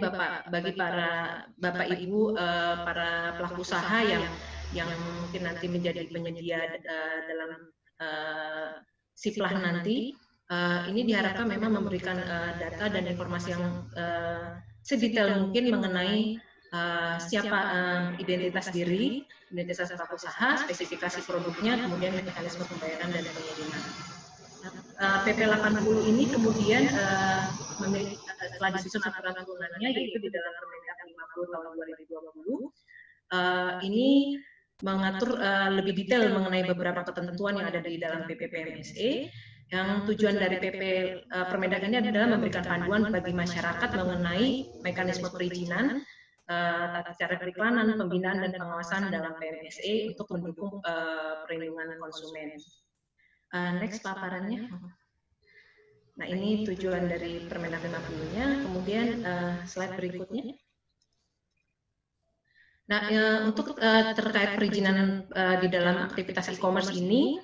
bagi para Bapak Ibu para pelaku usaha yang mungkin nanti menjadi penyedia dalam siplah nanti, ini diharapkan memang memberikan data dan informasi yang sedetail mungkin mengenai siapa identitas diri, identitas pelaku usaha, spesifikasi produknya, kemudian mekanisme pembayaran dan pengiriman. PP 80 ini kemudian telah disusun aturan turunannya, yaitu di dalam Permendak 50 tahun 2020. Ini mengatur lebih detail mengenai beberapa ketentuan yang ada di dalam PPPMSE. Yang tujuan dari PP Permendak ini adalah memberikan panduan bagi masyarakat mengenai mekanisme perizinan, tata cara periklanan, pembinaan dan pengawasan dalam PMSE untuk mendukung perlindungan konsumen. Next paparannya. Nah, ini tujuan dari Permendak 50-nya. Kemudian slide berikutnya. Nah, untuk terkait perizinan di dalam aktivitas e-commerce ini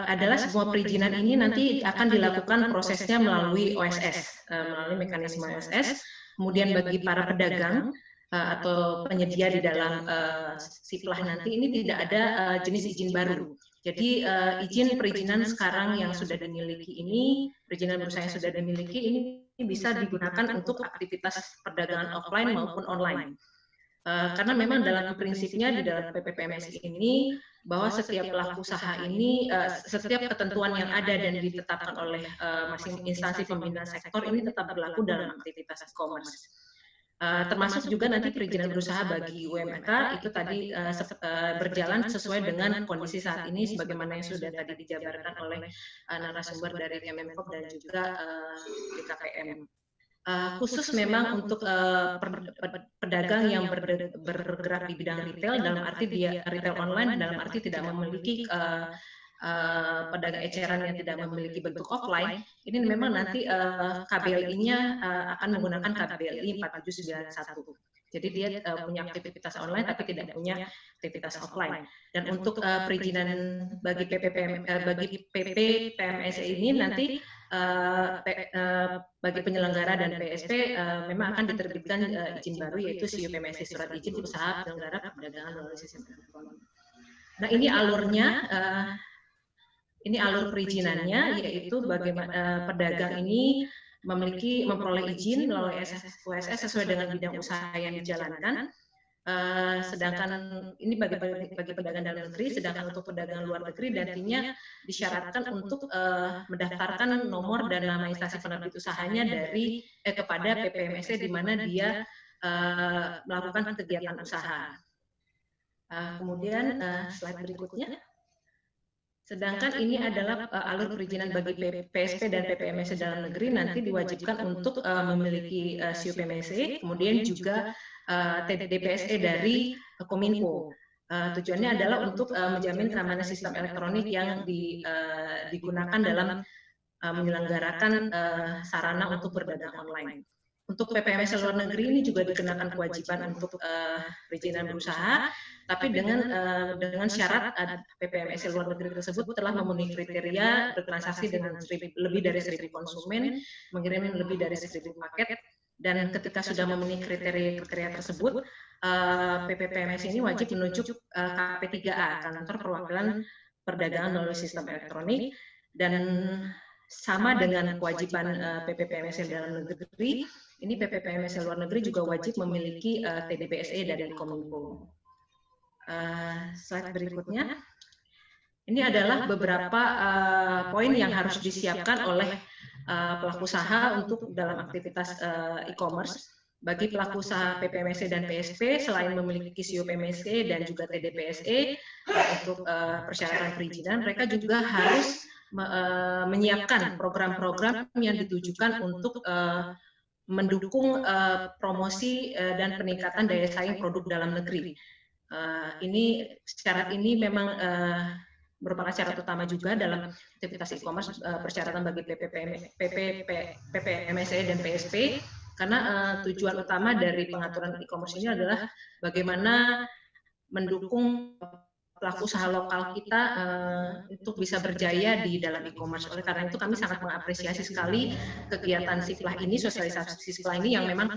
adalah semua perizinan ini nanti akan dilakukan prosesnya melalui OSS, melalui mekanisme OSS. Kemudian bagi para pedagang atau penyedia di dalam siplah nanti ini tidak ada jenis izin baru. Jadi izin perizinan sekarang yang sudah dimiliki ini, perizinan berusaha yang sudah dimiliki ini bisa digunakan untuk aktivitas perdagangan offline maupun online. Karena memang dalam prinsipnya di dalam PPPMSI ini bahwa setiap pelaku usaha ini, setiap ketentuan yang ada dan ditetapkan oleh masing instansi pembinaan sektor ini tetap berlaku dalam aktivitas e-commerce. Termasuk juga nanti perizinan berusaha bagi UMK itu tadi berjalan sesuai dengan kondisi saat ini sebagaimana yang sudah tadi dijabarkan oleh narasumber dari Kemenkoop dan juga BKPM. Khusus memang untuk pedagang yang bergerak di bidang retail, dalam arti dia retail online, dalam arti tidak memiliki pedagang eceran yang tidak memiliki bentuk offline, ini memang nanti KBLI-nya akan menggunakan KBLI 4791. Jadi dia punya aktivitas online tapi tidak punya aktivitas offline. Dan untuk perizinan bagi PPPMS ini nanti bagi penyelenggara dan PSP memang akan diterbitkan izin baru yaitu SIUPMSI surat izin usaha penyelenggara perdagangan melalui sistem elektronik. Nah ini alurnya, ini alur perizinannya yaitu bagaimana pedagang ini memperoleh izin melalui USS sesuai dengan bidang usaha yang dijalankan. Sedangkan ini bagi pedagang dalam negeri, sedangkan untuk pedagang luar negeri nantinya disyaratkan untuk mendaftarkan nomor dan nama instansi penerbit usahanya dari kepada PPMSE di mana dia melakukan kegiatan usaha. Kemudian slide berikutnya. Sedangkan ini adalah alur perizinan bagi PSP dan PPMSE dalam negeri nanti diwajibkan untuk memiliki SIUPMSE, kemudian juga TDPSE dari Kominfo. Tujuannya adalah untuk menjamin keamanan sistem elektronik yang digunakan dalam menyelenggarakan sarana untuk berdagang online. Untuk PPMSE luar negeri ini juga dikenakan kewajiban untuk perizinan berusaha, tapi dengan syarat PPMSE luar negeri tersebut telah memenuhi kriteria bertransaksi dengan lebih dari 1.000 konsumen, mengirim lebih dari 1.000 paket, dan ketika sudah memenuhi kriteria tersebut, PPPMSE ini wajib menunjuk KP3A, Kantor Perwakilan Perdagangan melalui Sistem Elektronik, dan sama dengan kewajiban PPPMSE dalam negeri, ini PPPMSE luar negeri juga wajib memiliki TDPSE dari Kominfo. Slide berikutnya. Ini adalah beberapa poin yang harus disiapkan oleh pelaku usaha untuk dalam aktivitas e-commerce. Bagi pelaku usaha PPMSE dan PSP, selain memiliki SIUPMSE dan juga TDPSE untuk persyaratan perizinan, mereka juga harus menyiapkan program-program yang ditujukan untuk mendukung promosi dan peningkatan daya saing produk dalam negeri. Ini syarat ini memang merupakan syarat utama juga dalam aktivitas e-commerce, persyaratan bagi PPMSE dan PSP, karena tujuan utama dari pengaturan e-commerce ini adalah bagaimana mendukung pelaku usaha lokal kita untuk bisa berjaya di dalam e-commerce. Oleh karena itu kami sangat mengapresiasi sekali kegiatan SIPLAH ini, sosialisasi SIPLAH ini yang memang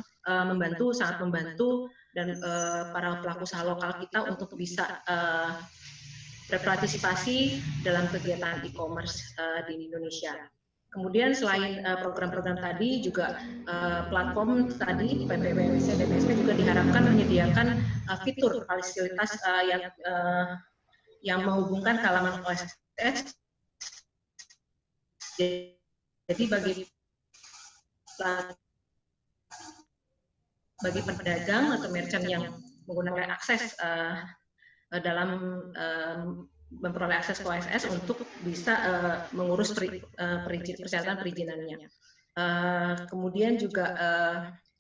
sangat membantu dan para pelaku usaha lokal kita untuk bisa berpartisipasi dalam kegiatan e-commerce di Indonesia. Kemudian selain program-program tadi juga platform tadi PPPMSE dan PSP juga diharapkan menyediakan fitur fasilitas yang menghubungkan halaman OSS. Jadi bagi pedagang atau merchant yang menggunakan akses dalam memperoleh akses ke OSS untuk bisa mengurus persyaratan perizinannya. Kemudian juga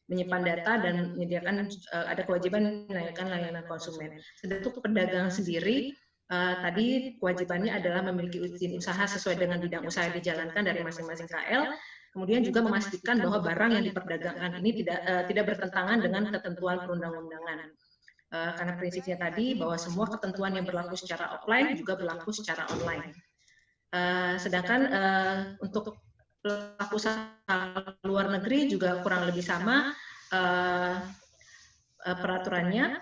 menyimpan data dan menyediakan ada kewajiban melayani layanan konsumen. Sedangkan untuk pedagang sendiri, tadi kewajibannya adalah memiliki izin usaha sesuai dengan bidang usaha yang dijalankan dari masing-masing KL. Kemudian juga memastikan bahwa barang yang diperdagangkan ini tidak bertentangan dengan ketentuan perundang-undangan. Karena prinsipnya tadi bahwa semua ketentuan yang berlaku secara offline juga berlaku secara online. Sedangkan untuk pelaku usaha luar negeri juga kurang lebih sama peraturannya,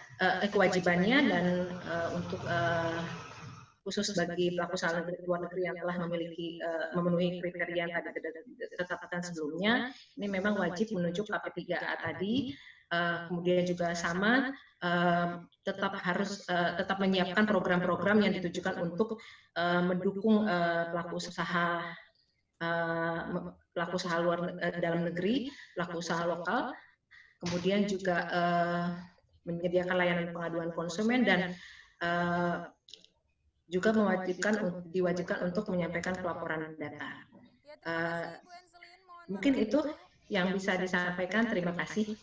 kewajibannya, dan untuk khusus bagi pelaku usaha luar negeri yang telah memenuhi kriteria yang tadi ditetapkan sebelumnya, ini memang wajib menunjuk KP3A tadi. kemudian juga sama tetap menyiapkan program-program yang ditujukan untuk mendukung pelaku usaha dalam negeri, pelaku usaha lokal, kemudian juga menyediakan layanan pengaduan konsumen dan juga diwajibkan untuk menyampaikan pelaporan data. Mungkin itu yang bisa disampaikan. Terima kasih.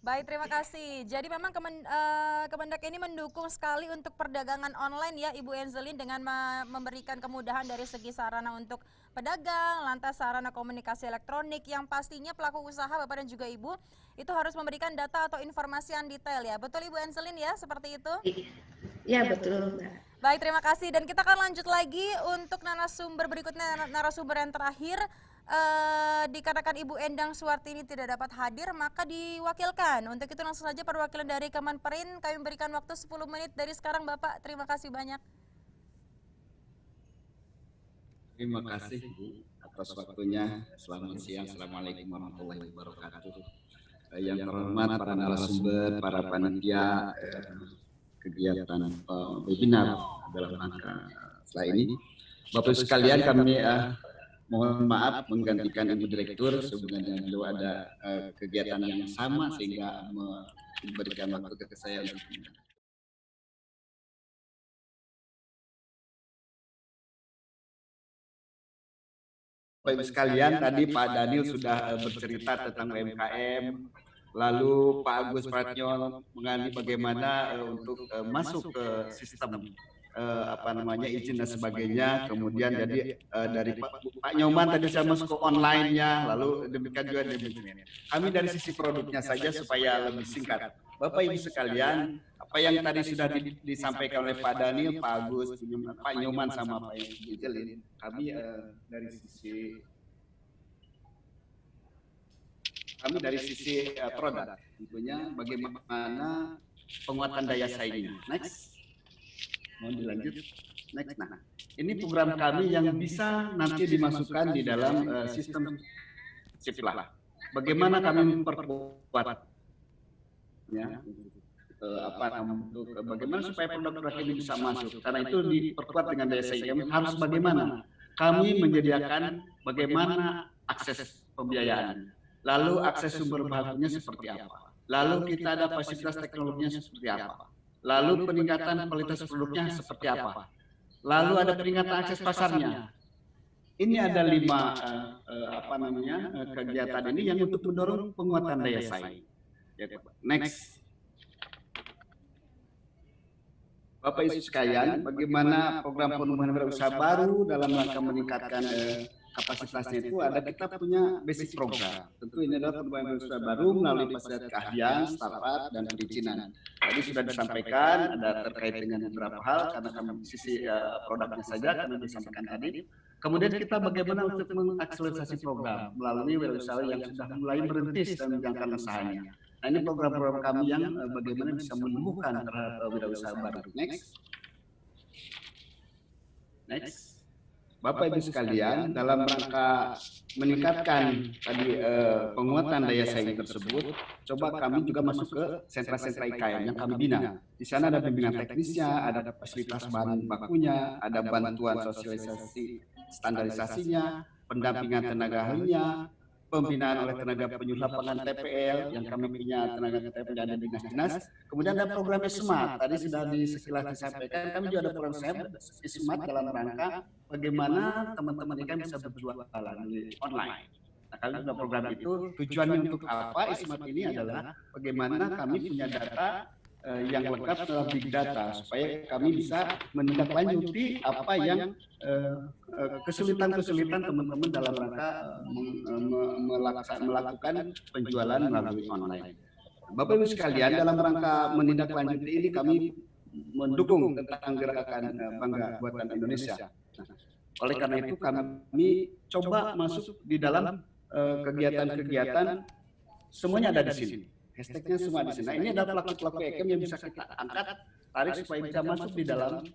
Baik, terima kasih. Jadi memang Kemendak ini mendukung sekali untuk perdagangan online ya Ibu Enzelin, dengan memberikan kemudahan dari segi sarana untuk pedagang, lantas sarana komunikasi elektronik yang pastinya pelaku usaha Bapak dan juga Ibu itu harus memberikan data atau informasi yang detail ya. Betul Ibu Enzelin ya, seperti itu? Iya, betul. Baik, terima kasih. Dan kita akan lanjut lagi untuk narasumber berikutnya, narasumber yang terakhir. Dikarenakan Ibu Endang Suwartini tidak dapat hadir, maka diwakilkan. Untuk itu langsung saja perwakilan dari Kemenperin, kami berikan waktu 10 menit dari sekarang Bapak. Terima kasih banyak. Terima kasih Bu atas waktunya. Selamat siang. Assalamualaikum warahmatullahi wabarakatuh. Yang terhormat para narasumber, para panitia kegiatan webinar dalam rangka setelah ini. Bapak sekalian, kami mohon maaf menggantikan Ibu Direktur sebenarnya beliau ada kegiatan yang sama sehingga memberikan waktu ke saya untuk Bapak Ibu sekalian, tadi Pak Daniel sudah bercerita tentang UMKM, lalu Pak Agus Pratnyo mengenai bagaimana untuk masuk ke sistem izin dan sebagainya. Kemudian jadi dari Pak Nyoman tadi saya masuk ke online-nya, lalu demikian juga demikian. Kami dari sisi produknya saja supaya lebih singkat. Bapak Ibu sekalian, apa yang tadi sudah disampaikan oleh Pak Daniel, Pak Agus, Pak Nyoman sama Pak Ijelin, kami dari sisi produk, tentunya bagaimana penguatan daya saingnya. Next. Mohon dilanjut. Next. Nah, ini program kami yang bisa nanti dimasukkan di dalam sistem Siplah. Bagaimana kami memperkuat ya, bagaimana supaya produk-produk ini bisa masuk? Karena itu diperkuat dengan daya saing. Kami harus bagaimana? Kami menyediakan bagaimana akses pembiayaan, lalu akses sumber bakunya seperti apa, lalu kita ada fasilitas teknologinya seperti apa, lalu peningkatan kualitas produknya seperti apa, lalu ada peningkatan akses pasarnya. Ini ada 5 kegiatan ini yang untuk mendorong penguatan daya saing. Next. Bapak Ibu sekalian, bagaimana program penumbuhan wirausaha baru dalam rangka meningkatkan kapasitasnya itu ada, kita punya basic program. Tentu ini adalah pengembangan usaha baru melalui fasilitas keahlian, startup, dan perizinan. Tadi sudah disampaikan, ada terkait dengan beberapa hal, karena kami di sisi produknya saja, karena disampaikan tadi. Kemudian kita bagaimana untuk mengakselerasi program melalui wirausaha yang sudah mulai merintis dan menjalankan usahanya. Nah, ini program-program kami yang bagaimana bisa menumbuhkan wirausaha baru. Next. Next. Bapak Ibu sekalian, dalam rangka meningkatkan tadi penguatan daya saing tersebut, coba kami juga masuk ke sentra-sentra IKM yang kami bina. Di sana ada pembinaan teknisnya, ada fasilitas bahan bakunya, ada bantuan sosialisasi standarisasinya, pendampingan tenaga ahlinya, pembinaan oleh tenaga penyuluh lapangan TPL yang kami punya tenaga TPL dan dinas-dinas. Kemudian ada program Smart, tadi sudah sekilas disampaikan, kami juga ada program Smart dalam rangka bagaimana teman-teman ikan bisa berjualan di online. Nah, kami sudah program itu, tujuannya untuk apa? Smart ini adalah bagaimana kami punya data yang lengkap dalam big data supaya kami bisa menindaklanjuti apa yang kesulitan-kesulitan teman-teman dalam rangka melakukan penjualan melalui online. Bapak Ibu sekalian, dalam rangka menindaklanjuti ini kami mendukung tentang gerakan Bangga Buatan Indonesia. Nah, oleh karena itu kami coba masuk di dalam kegiatan-kegiatan, semuanya ada di sini. Hashtagnya semua di sini. Nah, ini adalah pelaku-pelaku EKM yang bisa kita angkat, tarik supaya bisa masuk di dalam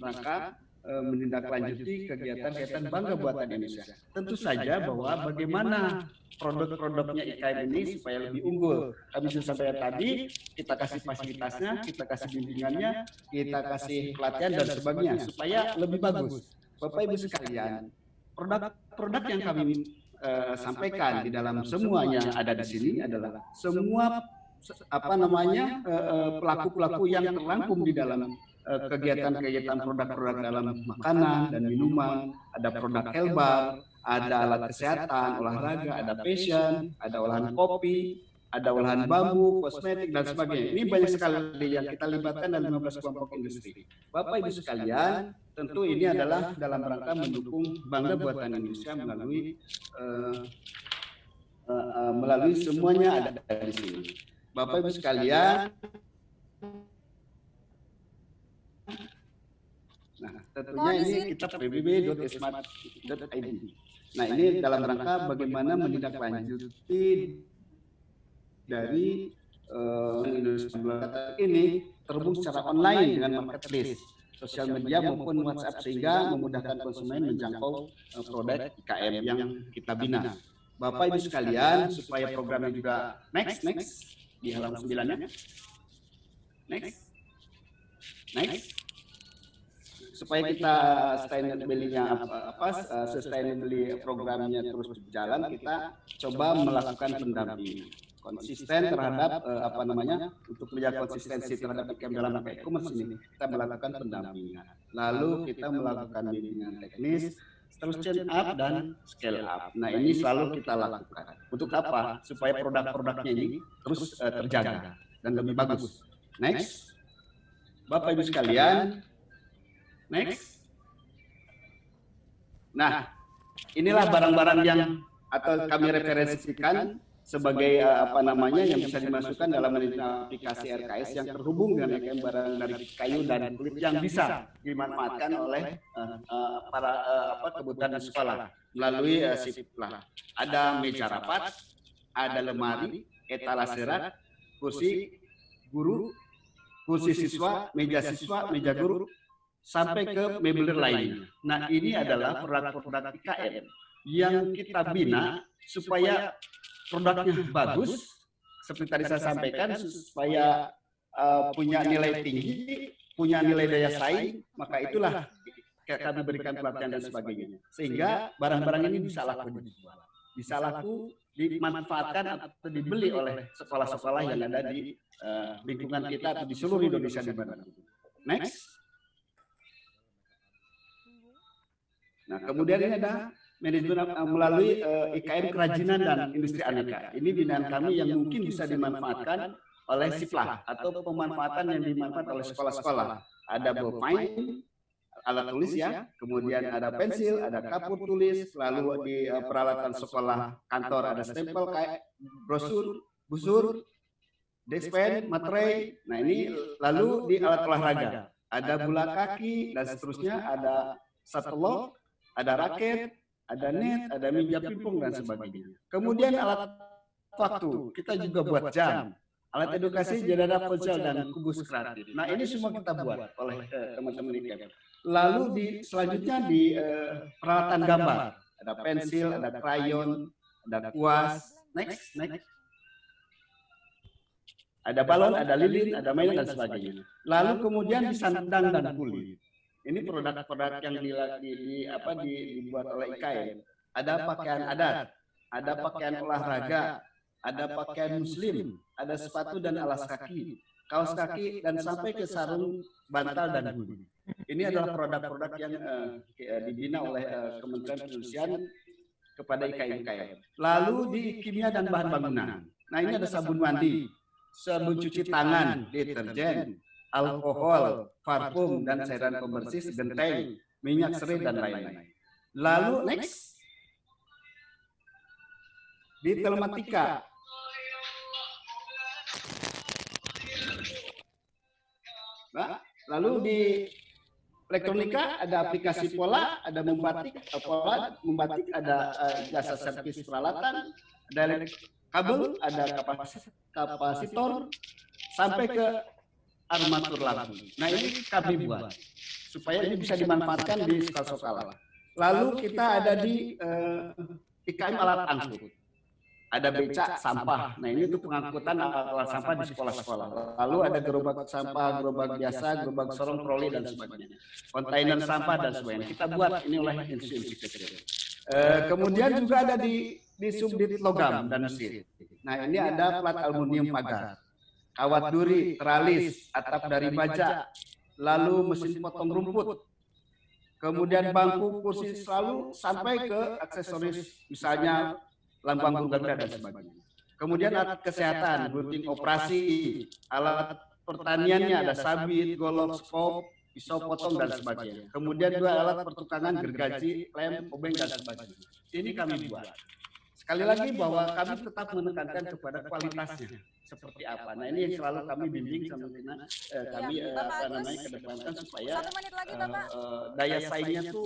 rangka menindaklanjuti kegiatan-kegiatan bangga buatan Indonesia. Tentu saja bahwa bagaimana produk-produknya IKM ini supaya lebih unggul. Kami sudah sampaikan tadi, kita kasih fasilitasnya, kita kasih bimbingannya, kita kasih pelatihan dan sebagainya supaya lebih bagus. Bapak Ibu sekalian, produk-produk yang kami sampaikan di dalam semuanya ada di sini adalah semua pelaku-pelaku yang terangkum di dalam kegiatan-kegiatan produk-produk dalam makanan dan minuman, ada produk herbal, ada alat kesehatan, olahraga, ada fashion, ada olahan kopi, ada olahan bambu, kosmetik dan sebagainya. Ini banyak sekali yang kita libatkan dalam 15 kelompok industri. Bapak Ibu sekalian, tentu ini adalah dalam rangka mendukung bangga buatan Indonesia melalui semuanya ada di sini. Bapak Ibu sekalian, nah tentunya ini kita pbb.esmat.id. Nah ini dalam rangka bagaimana menindaklanjuti dari Indonesia ini terhubung secara online dengan marketplace, sosial media maupun WhatsApp sehingga memudahkan konsumen menjangkau produk IKM yang kita bina. Bapak Ibu sekalian, supaya programnya juga next di halaman 9-nya. Next. Supaya kita sustainability programnya terus berjalan, kita coba melakukan pendampingan konsisten terhadap untuk menjaga konsistensi terhadap IKM dalam rangka e-commerce ini. Kita melakukan pendampingan, lalu kita melakukan bimbingan teknis, terus chain up dan scale up. Nah ini selalu kita lakukan. Untuk apa? Supaya produk-produknya ini terus terjaga dan lebih bagus. Next, Bapak Ibu sekalian. Next. Nah, inilah barang-barang yang atau kami referensikan sebagai yang bisa dimasukkan dalam aplikasi RKS yang terhubung dengan IKM barang dari kayu dan kulit yang bisa dimanfaatkan oleh para kebutuhan di sekolah melalui SIPLA. Ada meja rapat, ada lemari, etalase rak, kursi guru, kursi siswa, meja guru, sampai ke meubilir lainnya. Nah, ini adalah produk-produk IKM yang kita bina supaya produknya bagus, seperti tadi saya sampaikan, supaya punya nilai tinggi, punya nilai daya saing, maka itulah kami berikan pelatihan dan sebagainya. Sehingga barang-barang ini bisa laku dijual, bisa laku dimanfaatkan atau dibeli oleh sekolah-sekolah yang ada di lingkungan kita atau di seluruh Indonesia di mana. Next. Nah, kemudian ini ada manajemen melalui IKM kerajinan dan industri aneka. Ini binaan kami yang mungkin bisa dimanfaatkan oleh SIPLA atau pemanfaatan yang dimanfaatkan oleh sekolah-sekolah. Ada ballpoint, alat tulis ya, kemudian ada pensil, ada kapur tulis, lalu di peralatan sekolah kantor ada stempel kayak brosur, busur, dexpen, materai. Nah ini lalu di alat olahraga ada bola kaki dan seterusnya, ada satelot, ada raket, ada net, ada meja pingpong dan sebagainya. Kemudian alat waktu, kita juga buat jam, alat edukasi, jadwal ponsel dan kubus kreatif. Nah ini semua kita buat oleh teman-teman IKM. Lalu selanjutnya di peralatan gambar, ada pensil, ada krayon, ada kuas, next. Ada balon, ada lilin, ada mainan dan sebagainya. Lalu kemudian di sandang dan kulit. Ini produk-produk yang dibuat oleh IKM. Ada pakaian adat, ada pakaian olahraga, ada pakaian muslim, ada sepatu dan alas kaki, kaos kaki, dan sampai ke sarung, bantal, dan hoodie. Ini adalah produk-produk yang dibina oleh Kementerian Perindustrian kepada IKM. Lalu di kimia dan bahan bangunan. Nah ini ada sabun mandi, sabun cuci tangan, deterjen, alkohol, parfum, dan cairan pembersih, genteng, minyak serai, dan lain-lain. Lalu next, di telematika. Nah, lalu di elektronika ada aplikasi pola, ada membatik, ada jasa servis peralatan, ada kabel, ada kapasitor, sampai ke armatur lampu. Nah ini kami buat supaya ini bisa dimanfaatkan di sekolah-sekolah. Lalu kita ada di IKM alat angkut. Ada becak sampah. Nah, ini untuk pengangkutan alat sampah di sekolah-sekolah. Lalu ada gerobak sampah, gerobak biasa, gerobak sorong, troli dan sebagainya. Kontainer sampah dan sebagainya. Kita buat ini oleh institusi kecil. Kemudian juga ada di subdit logam dan mesin. Nah, ini ada plat aluminium pagar, kawat duri, teralis, atap dari baja, lalu mesin potong rumput. Kemudian bangku, kursi selalu sampai ke aksesoris, misalnya lambang guru Garuda dan sebagainya. Kemudian alat kesehatan, rutin operasi, alat pertaniannya ada sabit, golok, skop, pisau potong dan sebagainya. Kemudian juga alat pertukangan, gergaji, lem, obeng dan sebagainya. Ini kami buat. Sekali lagi bahwa kami tetap menekankan kepada kualitasnya seperti apa. Nah, ini yang selalu kami bimbing sama kami kedepankan supaya daya saingnya tuh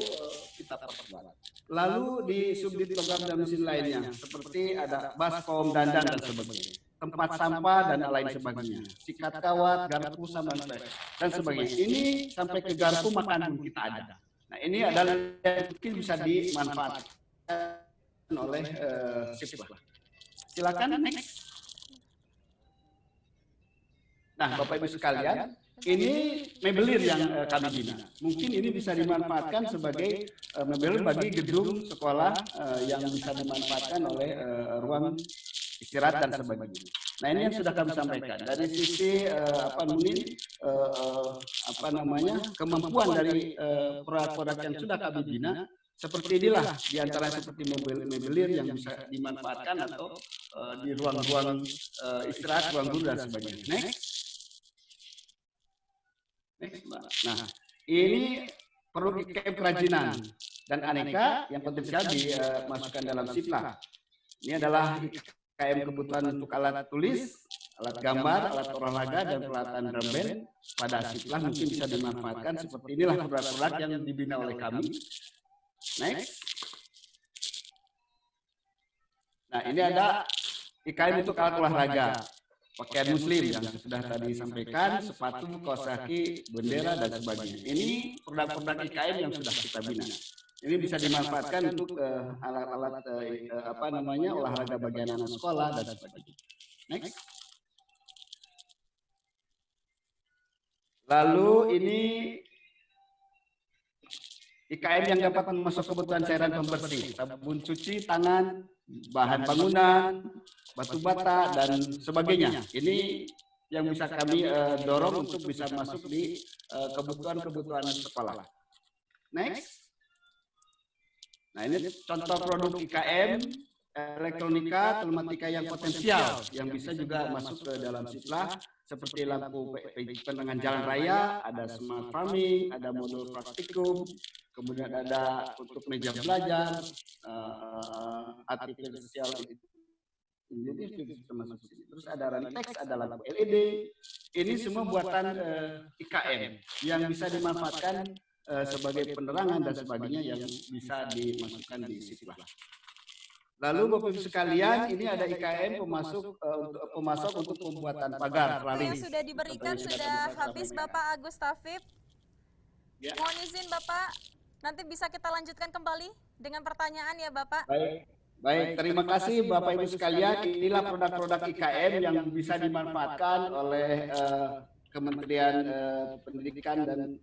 kita perkuat. Lalu di subdit logam dan mesin lainnya seperti ada baskom, dandan dan sebagainya, tempat sampah dan lain sebagainya, sikat kawat, garpu sama dan sebagainya. Ini sampai ke garpu makan pun kita ada. Nah, ini adalah yang mungkin bisa dimanfaatkan oleh siswa. Silakan next. Nah, Bapak Ibu sekalian, ini mebelir yang kami bina. Mungkin ini bisa dimanfaatkan sebagai mebelir bagi gedung sekolah yang bisa dimanfaatkan oleh ruang istirahat dan sebagainya. Nah, ini yang sudah kami sampaikan dari sisi kemampuan dari produk-produk yang sudah kami bina. Seperti inilah diantaranya seperti mebelir yang bisa dimanfaatkan atau di ruang-ruang istirahat, ruang guru dan sebagainya. Next. Nah, ini perlu IKM kerajinan dan aneka yang potensial dimasukkan dalam siplah. Ini adalah IKM kebutuhan untuk alat tulis, alat gambar, alat olahraga dan peralatan drum band pada siplah mungkin bisa dimanfaatkan. Seperti inilah produk-produk yang dibina oleh kami. Next. Nah, ini ada IKM untuk alat olahraga. Pakaian muslim yang sudah tadi disampaikan, sepatu, kaos kaki, bendera dan sebagainya. Ini produk-produk IKM yang sudah kita bina. Ini bisa dimanfaatkan untuk alat-alat olahraga bagi anak sekolah dan sebagainya. Next. Lalu ini IKM yang dapat memasuk kebutuhan cairan pembersih, sabun cuci tangan, bahan bangunan, batu bata dan sebagainya. Ini yang bisa kami dorong untuk bisa masuk di kebutuhan-kebutuhan sekolah. Next. Nah, ini contoh produk IKM elektronika telematika yang potensial yang bisa juga masuk ke dalam siplah seperti lampu penerangan jalan raya, ada smart farming, ada modul praktikum, kemudian ada untuk meja belajar, artificial termasuk sini. Terus ada rantex, ada lampu LED. Ini semua buatan IKM yang bisa dimanfaatkan sebagai penerangan dan sebagainya yang bisa dimasukkan di siplah. Lalu Bapak Ibu sekalian, ini ada IKM pemasok untuk pembuatan pagar teralis. Yang sudah diberikan sudah habis Bapak Agus Tafib. Ya. Mohon izin Bapak, nanti bisa kita lanjutkan kembali dengan pertanyaan ya Bapak. Baik, terima kasih Bapak Ibu sekalian. Inilah produk-produk IKM yang bisa dimanfaatkan oleh Kementerian Pendidikan dan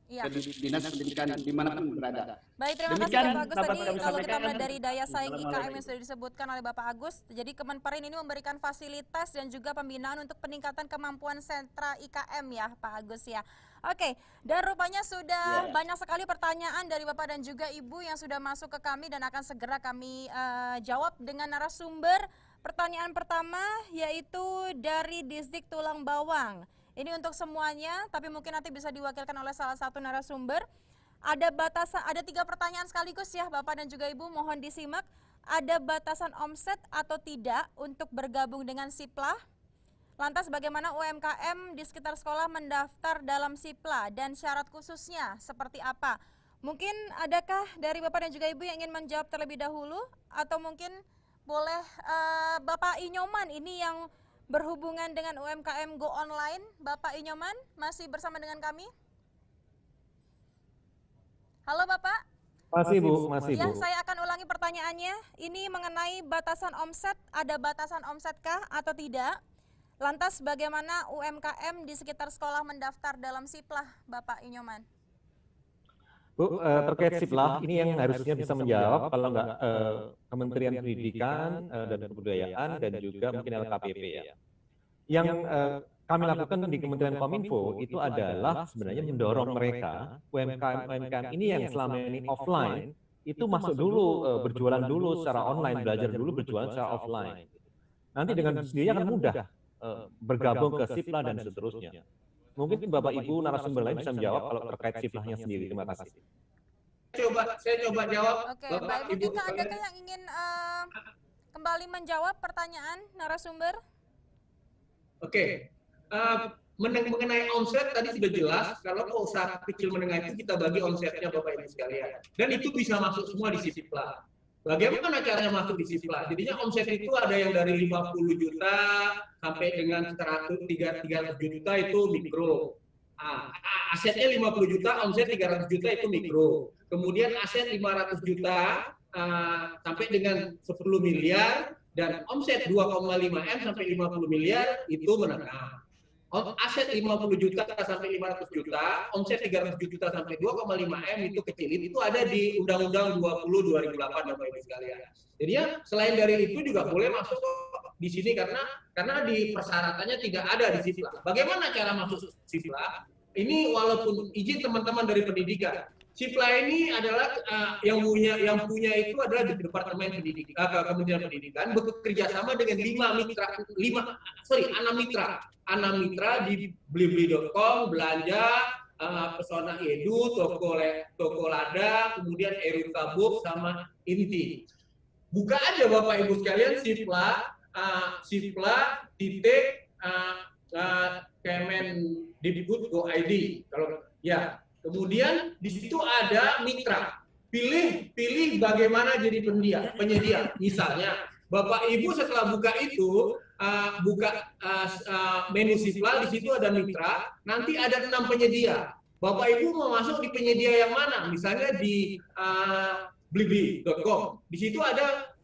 Dinas Pendidikan dimanapun berada. Baik, terima kasih Bapak Agus. Tadi kalau kita melihat dari daya saing IKM yang sudah disebutkan oleh Bapak Agus, jadi Kemenparin ini memberikan fasilitas dan juga pembinaan untuk peningkatan kemampuan sentra IKM ya Pak Agus ya. Oke, dan rupanya sudah banyak sekali pertanyaan dari Bapak dan juga Ibu yang sudah masuk ke kami dan akan segera kami jawab dengan narasumber. Pertanyaan pertama yaitu dari Distrik Tulang Bawang. Ini untuk semuanya, tapi mungkin nanti bisa diwakilkan oleh salah satu narasumber. Ada 3 pertanyaan sekaligus ya Bapak dan juga Ibu, mohon disimak. Ada batasan omset atau tidak untuk bergabung dengan siplah? Lantas bagaimana UMKM di sekitar sekolah mendaftar dalam siplah dan syarat khususnya seperti apa? Mungkin adakah dari Bapak dan juga Ibu yang ingin menjawab terlebih dahulu? Atau mungkin boleh Bapak Inyoman ini yang berhubungan dengan UMKM Go Online. Bapak Inyoman masih bersama dengan kami? Halo Bapak. Masih Bu, masih Ya, Bu. saya akan ulangi pertanyaannya. Ini mengenai batasan omset, ada batasan omsetkah atau tidak? Lantas bagaimana UMKM di sekitar sekolah mendaftar dalam Siplah, Bapak Inyoman? Bu, terkait Siplah, ini yang harusnya bisa menjawab kalau nggak Kementerian Pendidikan dan Kebudayaan dan juga mungkin LKPP ya. Yang kami lakukan di Kementerian Kominfo itu adalah sebenarnya mendorong mereka UMKM ini yang selama ini offline itu masuk dulu berjualan dulu secara online, belajar dulu berjualan secara offline. Nanti dengan sendirinya akan mudah bergabung ke Siplah dan seterusnya. Mungkin Bapak Ibu narasumber lain bisa menjawab kalau terkait Siplahnya sendiri. Terima kasih. Saya coba jawab. Oke, baik. Mungkinkah adakah yang ingin kembali menjawab pertanyaan narasumber? Oke. Mengenai omset tadi sudah jelas, kalau usaha kecil menengah itu kita bagi omsetnya Bapak Ibu sekalian. Dan itu bisa masuk semua di Siplah. Bagaimana caranya masuk di Siplah? Jadinya omset itu ada yang dari 50 juta sampai dengan 300 juta itu mikro. Asetnya 50 juta, omset 300 juta itu mikro. Kemudian aset 500 juta sampai dengan 10 miliar dan omset 2,5 M sampai 50 miliar itu menengah. Aset 50 juta sampai 500 juta, omset 300 juta sampai 2,5 M itu kecil. Itu ada di Undang-Undang 20 2008 Bapak Ibu sekalian. Jadinya selain dari itu juga boleh masuk di sini karena di persyaratannya tidak ada di Siplah. Bagaimana cara masuk Siplah? Ini walaupun izin teman-teman dari pendidikan. Siplah ini adalah yang punya itu adalah di Departemen Pendidikan, Kementerian Pendidikan bekerja sama dengan 6 mitra di blibli.com, belanja, Pesona Edu, Toko Lada, kemudian Eruka Book sama Inti. Buka aja Bapak Ibu sekalian Siplah.Kemendikbud.go.id kalau ya. Kemudian di situ ada mitra. Pilih bagaimana jadi penyedia. Misalnya, Bapak Ibu setelah buka itu menu Siplah, di situ ada mitra, nanti ada 6 penyedia. Bapak Ibu mau masuk di penyedia yang mana? Misalnya di blibli.com. Di situ ada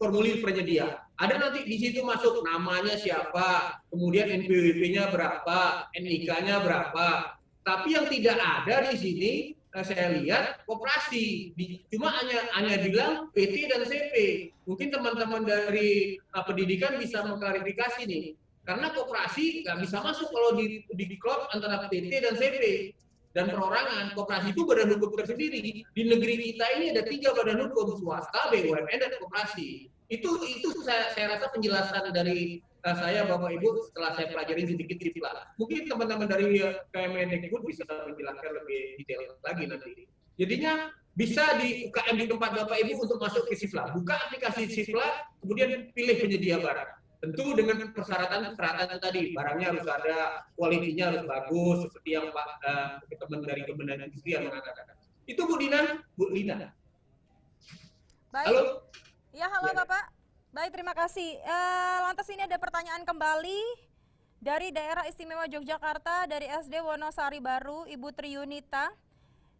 formulir penyedia. Ada nanti di situ masuk namanya siapa, kemudian NPWP-nya berapa, NIK-nya berapa. Tapi yang tidak ada di sini saya lihat koperasi, cuma hanya bilang PT dan CP. Mungkin teman-teman dari pendidikan bisa mengklarifikasi nih, karena koperasi nggak bisa masuk kalau di klub antara PT dan CP. Dan perorangan, koperasi itu badan hukum tersendiri. Di negeri kita ini ada 3 badan hukum, swasta, BUMN, dan koperasi. Itu saya rasa penjelasan dari saya Bapak Ibu setelah saya pelajari sedikit Siplah. Mungkin teman-teman dari Kemendikbud bisa menjelaskan lebih detail lagi nanti. Jadinya bisa di UKM di tempat Bapak Ibu untuk masuk ke Siplah. Buka aplikasi Siplah, kemudian pilih penyedia barang. Tentu dengan persyaratan tadi, barangnya harus ada, kualitinya harus bagus, seperti yang Pak teman dari Kementerian Industrian mengatakan. Itu Bu Lina. Baik. Halo. Ya, halo Bapak. Baik, terima kasih. Lantas ini ada pertanyaan kembali dari Daerah Istimewa Yogyakarta, dari SD Wonosari Baru, Ibu Triyunita.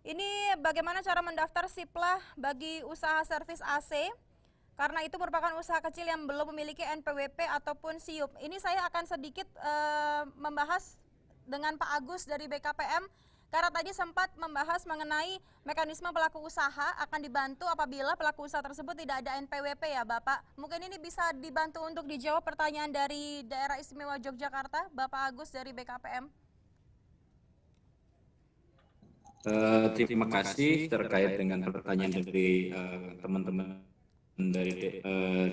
Ini bagaimana cara mendaftar Siplah bagi usaha servis AC? Karena itu merupakan usaha kecil yang belum memiliki NPWP ataupun SIUP. Ini saya akan sedikit membahas dengan Pak Agus dari BKPM. Karena tadi sempat membahas mengenai mekanisme pelaku usaha akan dibantu apabila pelaku usaha tersebut tidak ada NPWP ya Bapak. Mungkin ini bisa dibantu untuk dijawab pertanyaan dari Daerah Istimewa Yogyakarta, Bapak Agus dari BKPM. Terima kasih terkait dengan pertanyaan dari teman-teman dari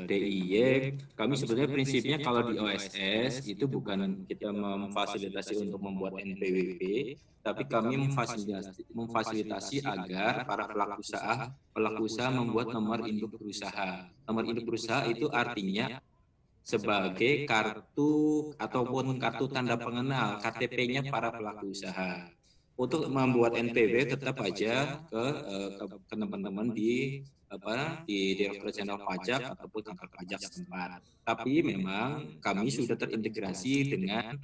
DIY. Kami sebenarnya prinsipnya kalau di OSS itu bukan kita memfasilitasi untuk membuat NPWP, tapi kami memfasilitasi agar para pelaku usaha membuat nomor induk berusaha. Nomor induk berusaha itu artinya sebagai kartu ataupun kartu tanda pengenal KTP-nya para pelaku usaha. Untuk membuat NPWP tetap aja ke teman-teman di Direktorat Jenderal Pajak ataupun kantor pajak setempat. Tapi memang kami sudah terintegrasi dengan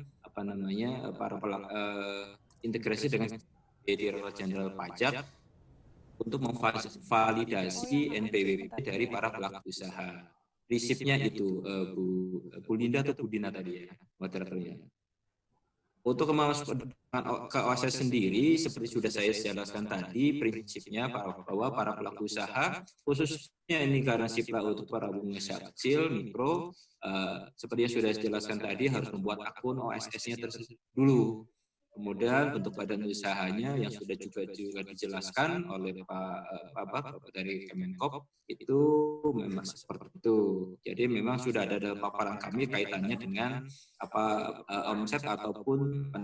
integrasi dengan Direktorat Jenderal Pajak untuk memvalidasi NPWP dari para pelaku usaha. Prinsipnya itu, Bu Linda atau Bu Dina tadi ya, moderatornya. Untuk kemampuan ke OSS sendiri, seperti sudah saya jelaskan tadi, prinsipnya bahwa para pelaku usaha, khususnya ini karena SIPLA untuk para pengusaha kecil, mikro, seperti yang sudah dijelaskan tadi, harus membuat akun OSS-nya dulu. Kemudian bentuk badan usahanya yang sudah juga dijelaskan oleh Pak dari Kemenkop itu memang seperti itu. Jadi memang sudah ada dalam paparan kami kaitannya dengan omset ataupun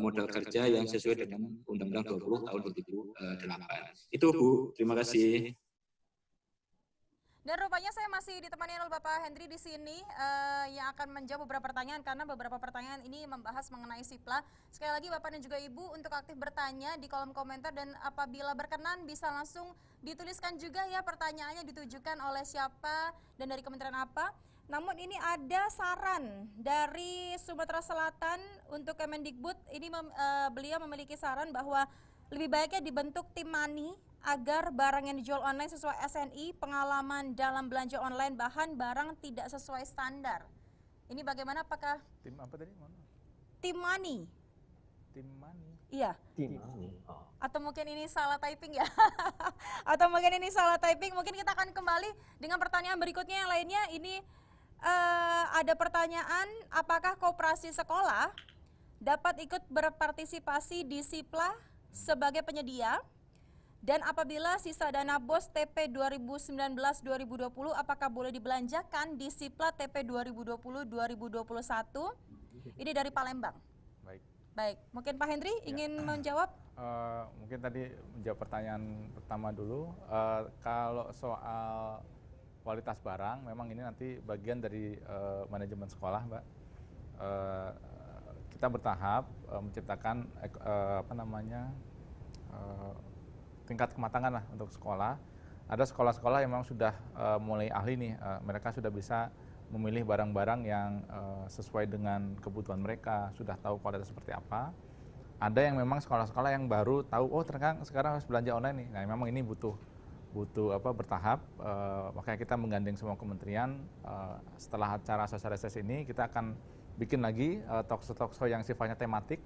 modal kerja yang sesuai dengan Undang-Undang 20 tahun 2008. Itu Bu, terima kasih. Dan rupanya saya masih ditemani oleh Bapak Hendri di sini yang akan menjawab beberapa pertanyaan, karena beberapa pertanyaan ini membahas mengenai SIPLA. Sekali lagi Bapak dan juga Ibu untuk aktif bertanya di kolom komentar, dan apabila berkenan bisa langsung dituliskan juga ya pertanyaannya ditujukan oleh siapa dan dari kementerian apa. Namun ini ada saran dari Sumatera Selatan untuk Kemendikbud. Ini beliau memiliki saran bahwa lebih baiknya dibentuk tim money agar barang yang dijual online sesuai SNI, pengalaman dalam belanja online, bahan barang tidak sesuai standar. Ini bagaimana, apakah tim apa tadi? Tim money. Tim money. Iya. Tim money. Oh. Atau mungkin ini salah typing ya. Atau mungkin ini salah typing. Mungkin kita akan kembali dengan pertanyaan berikutnya yang lainnya. Ini ada pertanyaan, apakah koperasi sekolah dapat ikut berpartisipasi di SIPLA sebagai penyedia? Dan apabila sisa dana BOS TP 2019-2020 apakah boleh dibelanjakan di SIPLA TP 2020-2021? Ini dari Palembang. Baik. Mungkin Pak Hendri ingin menjawab? Mungkin tadi menjawab pertanyaan pertama dulu. Kalau soal kualitas barang, memang ini nanti bagian dari manajemen sekolah, Mbak. Kita bertahap menciptakan tingkat kematangan lah untuk sekolah. Ada sekolah-sekolah yang memang sudah mulai ahli nih, mereka sudah bisa memilih barang-barang yang sesuai dengan kebutuhan mereka, sudah tahu kualitas seperti apa. Ada yang memang sekolah-sekolah yang baru tahu, oh ternyata sekarang harus belanja online nih. Nah memang ini butuh bertahap, makanya kita menggandeng semua kementerian. Setelah acara sosialisasi ini kita akan bikin lagi talkshow yang sifatnya tematik.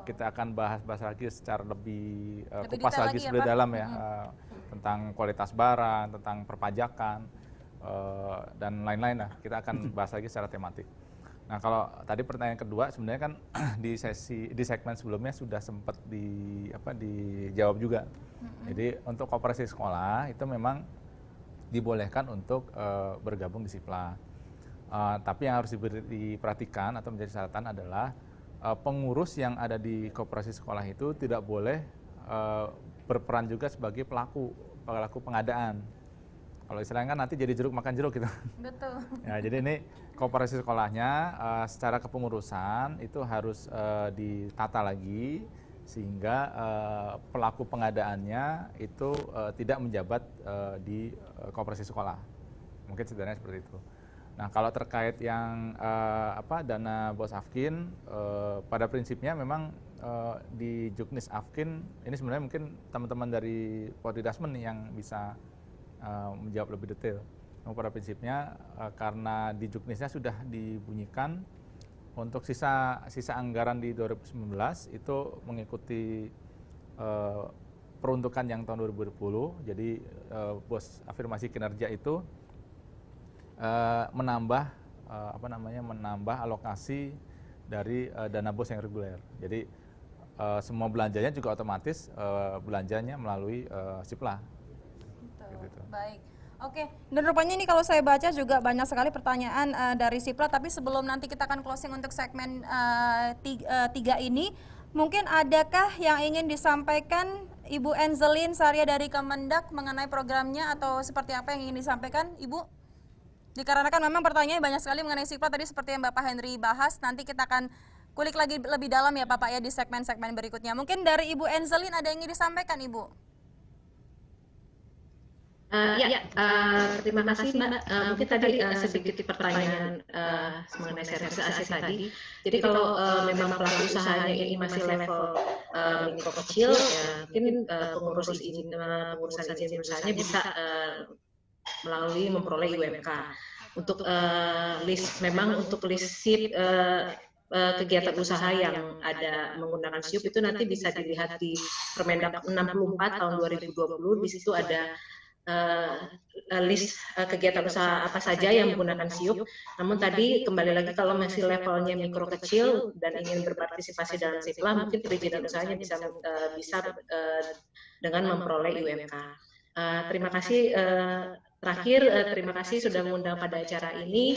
Kita akan bahas lagi secara lebih kupas lagi lebih dalam ya, tentang kualitas barang, tentang perpajakan dan lain-lain lah. Kita akan bahas lagi secara tematik. Nah kalau tadi pertanyaan kedua sebenarnya kan di segmen sebelumnya sudah sempat dijawab juga. Jadi untuk koperasi sekolah itu memang dibolehkan untuk bergabung di SIPLA. Tapi yang harus diperhatikan atau menjadi syaratan adalah pengurus yang ada di koperasi sekolah itu tidak boleh berperan juga sebagai pelaku pengadaan. Kalau istilahnya kan nanti jadi jeruk makan jeruk gitu. Betul. Ya, jadi ini koperasi sekolahnya secara kepengurusan itu harus ditata lagi sehingga pelaku pengadaannya itu tidak menjabat di koperasi sekolah. Mungkin sederhananya seperti itu. Nah, kalau terkait yang dana BOS Afkin, pada prinsipnya memang di Juknis Afkin ini sebenarnya mungkin teman-teman dari Podidasmen yang bisa menjawab lebih detail. Namun pada prinsipnya karena di Juknisnya sudah dibunyikan untuk sisa anggaran di 2019 itu mengikuti peruntukan yang tahun 2020. Jadi BOS afirmasi kinerja itu menambah alokasi dari dana BOS yang reguler. Jadi semua belanjanya juga otomatis belanjanya melalui SIPLA. Gitu. Baik. Oke, dan rupanya ini kalau saya baca juga banyak sekali pertanyaan dari SIPLA, tapi sebelum nanti kita akan closing untuk segmen 3 ini, mungkin adakah yang ingin disampaikan Ibu Enzelin Saria dari Kemendak mengenai programnya atau seperti apa yang ingin disampaikan, Ibu? Dikarenakan memang pertanyaannya banyak sekali mengenai SIPLA tadi seperti yang Bapak Hendri bahas, nanti kita akan kulik lagi lebih dalam ya Bapak ya di segmen-segmen berikutnya. Mungkin dari Ibu Enzelin ada yang ingin disampaikan, Ibu? Terima kasih Mbak. Mungkin tadi sedikit pertanyaan mengenai servis AC tadi. Jadi kalau memang pelaku usahanya ini masih level mikro kecil, ya mungkin pengurusan izin usahanya bisa melalui memperoleh UMK. Untuk list SIP kegiatan usaha yang ada menggunakan SIUP itu nanti bisa dilihat di Permendak 64 tahun 2020. Di situ ada list kegiatan usaha apa saja yang menggunakan SIUP. Namun tadi kembali lagi kalau masih levelnya mikro kecil dan ingin berpartisipasi dalam SIPLA, mungkin perizinan usahanya bisa dengan memperoleh UMK. Terima kasih. Terakhir, terima kasih sudah mengundang pada acara ini.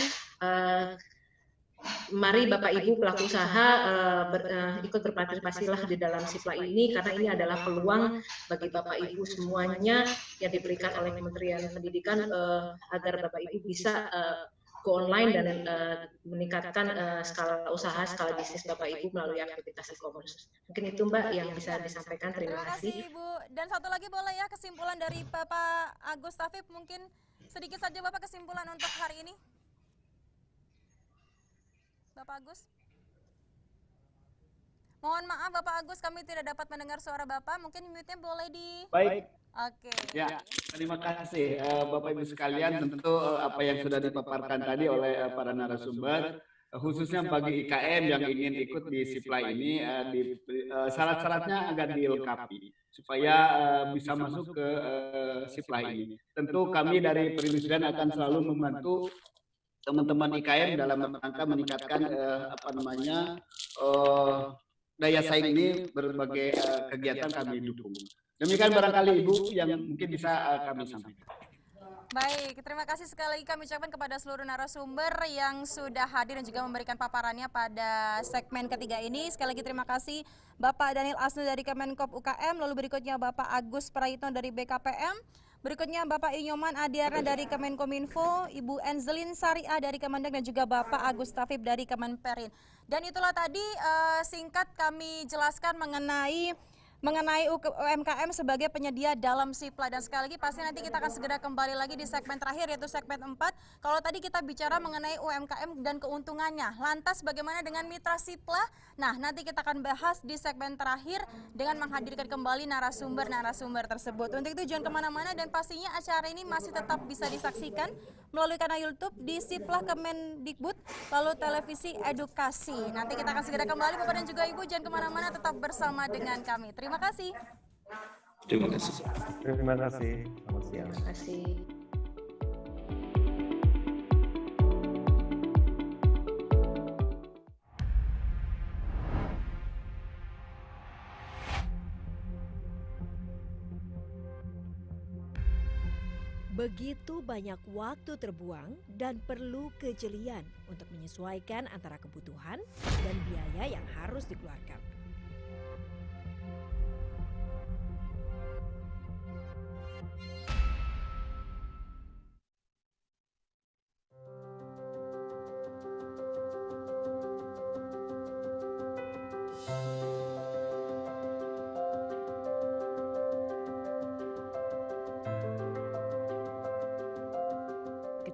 Mari Bapak Ibu pelaku usaha ikut berpartisipasilah di dalam SIPLA ini, karena ini adalah peluang bagi Bapak Ibu semuanya yang diberikan oleh Kementerian Pendidikan agar Bapak Ibu bisa go online dan meningkatkan skala usaha, skala bisnis Bapak Ibu melalui aktivitas e-commerce. Mungkin itu Mbak yang bisa disampaikan. Terima kasih. Ibu. Dan satu lagi boleh ya kesimpulan dari Bapak Agus Tafib, mungkin sedikit saja Bapak kesimpulan untuk hari ini. Bapak Agus. Mohon maaf Bapak Agus, kami tidak dapat mendengar suara Bapak. Mungkin mute-nya boleh di... Baik. Oke. Ya, terima kasih Bapak Ibu sekalian. Tentu apa yang sudah dipaparkan tadi oleh para narasumber, khususnya bagi IKM yang ingin ikut di SIPLA ini, syarat-syaratnya agak dilengkapi supaya bisa masuk ke SIPLA ini. Tentu kami dari Perindustrian akan selalu membantu teman-teman IKM dalam rangka meningkatkan daya saing ini, berbagai kegiatan kami dukung. Demikian barangkali Ibu yang mungkin bisa kami sampaikan. Baik, terima kasih sekali lagi kami ucapkan kepada seluruh narasumber yang sudah hadir dan juga memberikan paparannya pada segmen ketiga ini. Sekali lagi terima kasih Bapak Daniel Asnu dari Kemenkop UKM, lalu berikutnya Bapak Agus Prayitno dari BKPM, berikutnya Bapak Inyoman Adiarna dari Kemenkominfo, Ibu Enzelin Sariah dari Kemendak, dan juga Bapak Agus Tafib dari Kemenperin. Dan itulah tadi singkat kami jelaskan mengenai UMKM sebagai penyedia dalam SIPLA. Dan sekali lagi pasti nanti kita akan segera kembali lagi di segmen terakhir, yaitu segmen 4. Kalau tadi kita bicara mengenai UMKM dan keuntungannya, lantas bagaimana dengan mitra SIPLA? Nah, nanti kita akan bahas di segmen terakhir dengan menghadirkan kembali narasumber tersebut. Untuk itu jangan kemana-mana, dan pastinya acara ini masih tetap bisa disaksikan melalui kanal YouTube di SIPLA Kemendikbud, lalu televisi edukasi. Nanti kita akan segera kembali Bapak dan juga Ibu, jangan kemana-mana, tetap bersama dengan kami. Terima kasih. Terima kasih. Terima kasih. Selamat siang. Terima kasih. Begitu banyak waktu terbuang dan perlu kejelian untuk menyesuaikan antara kebutuhan dan biaya yang harus dikeluarkan.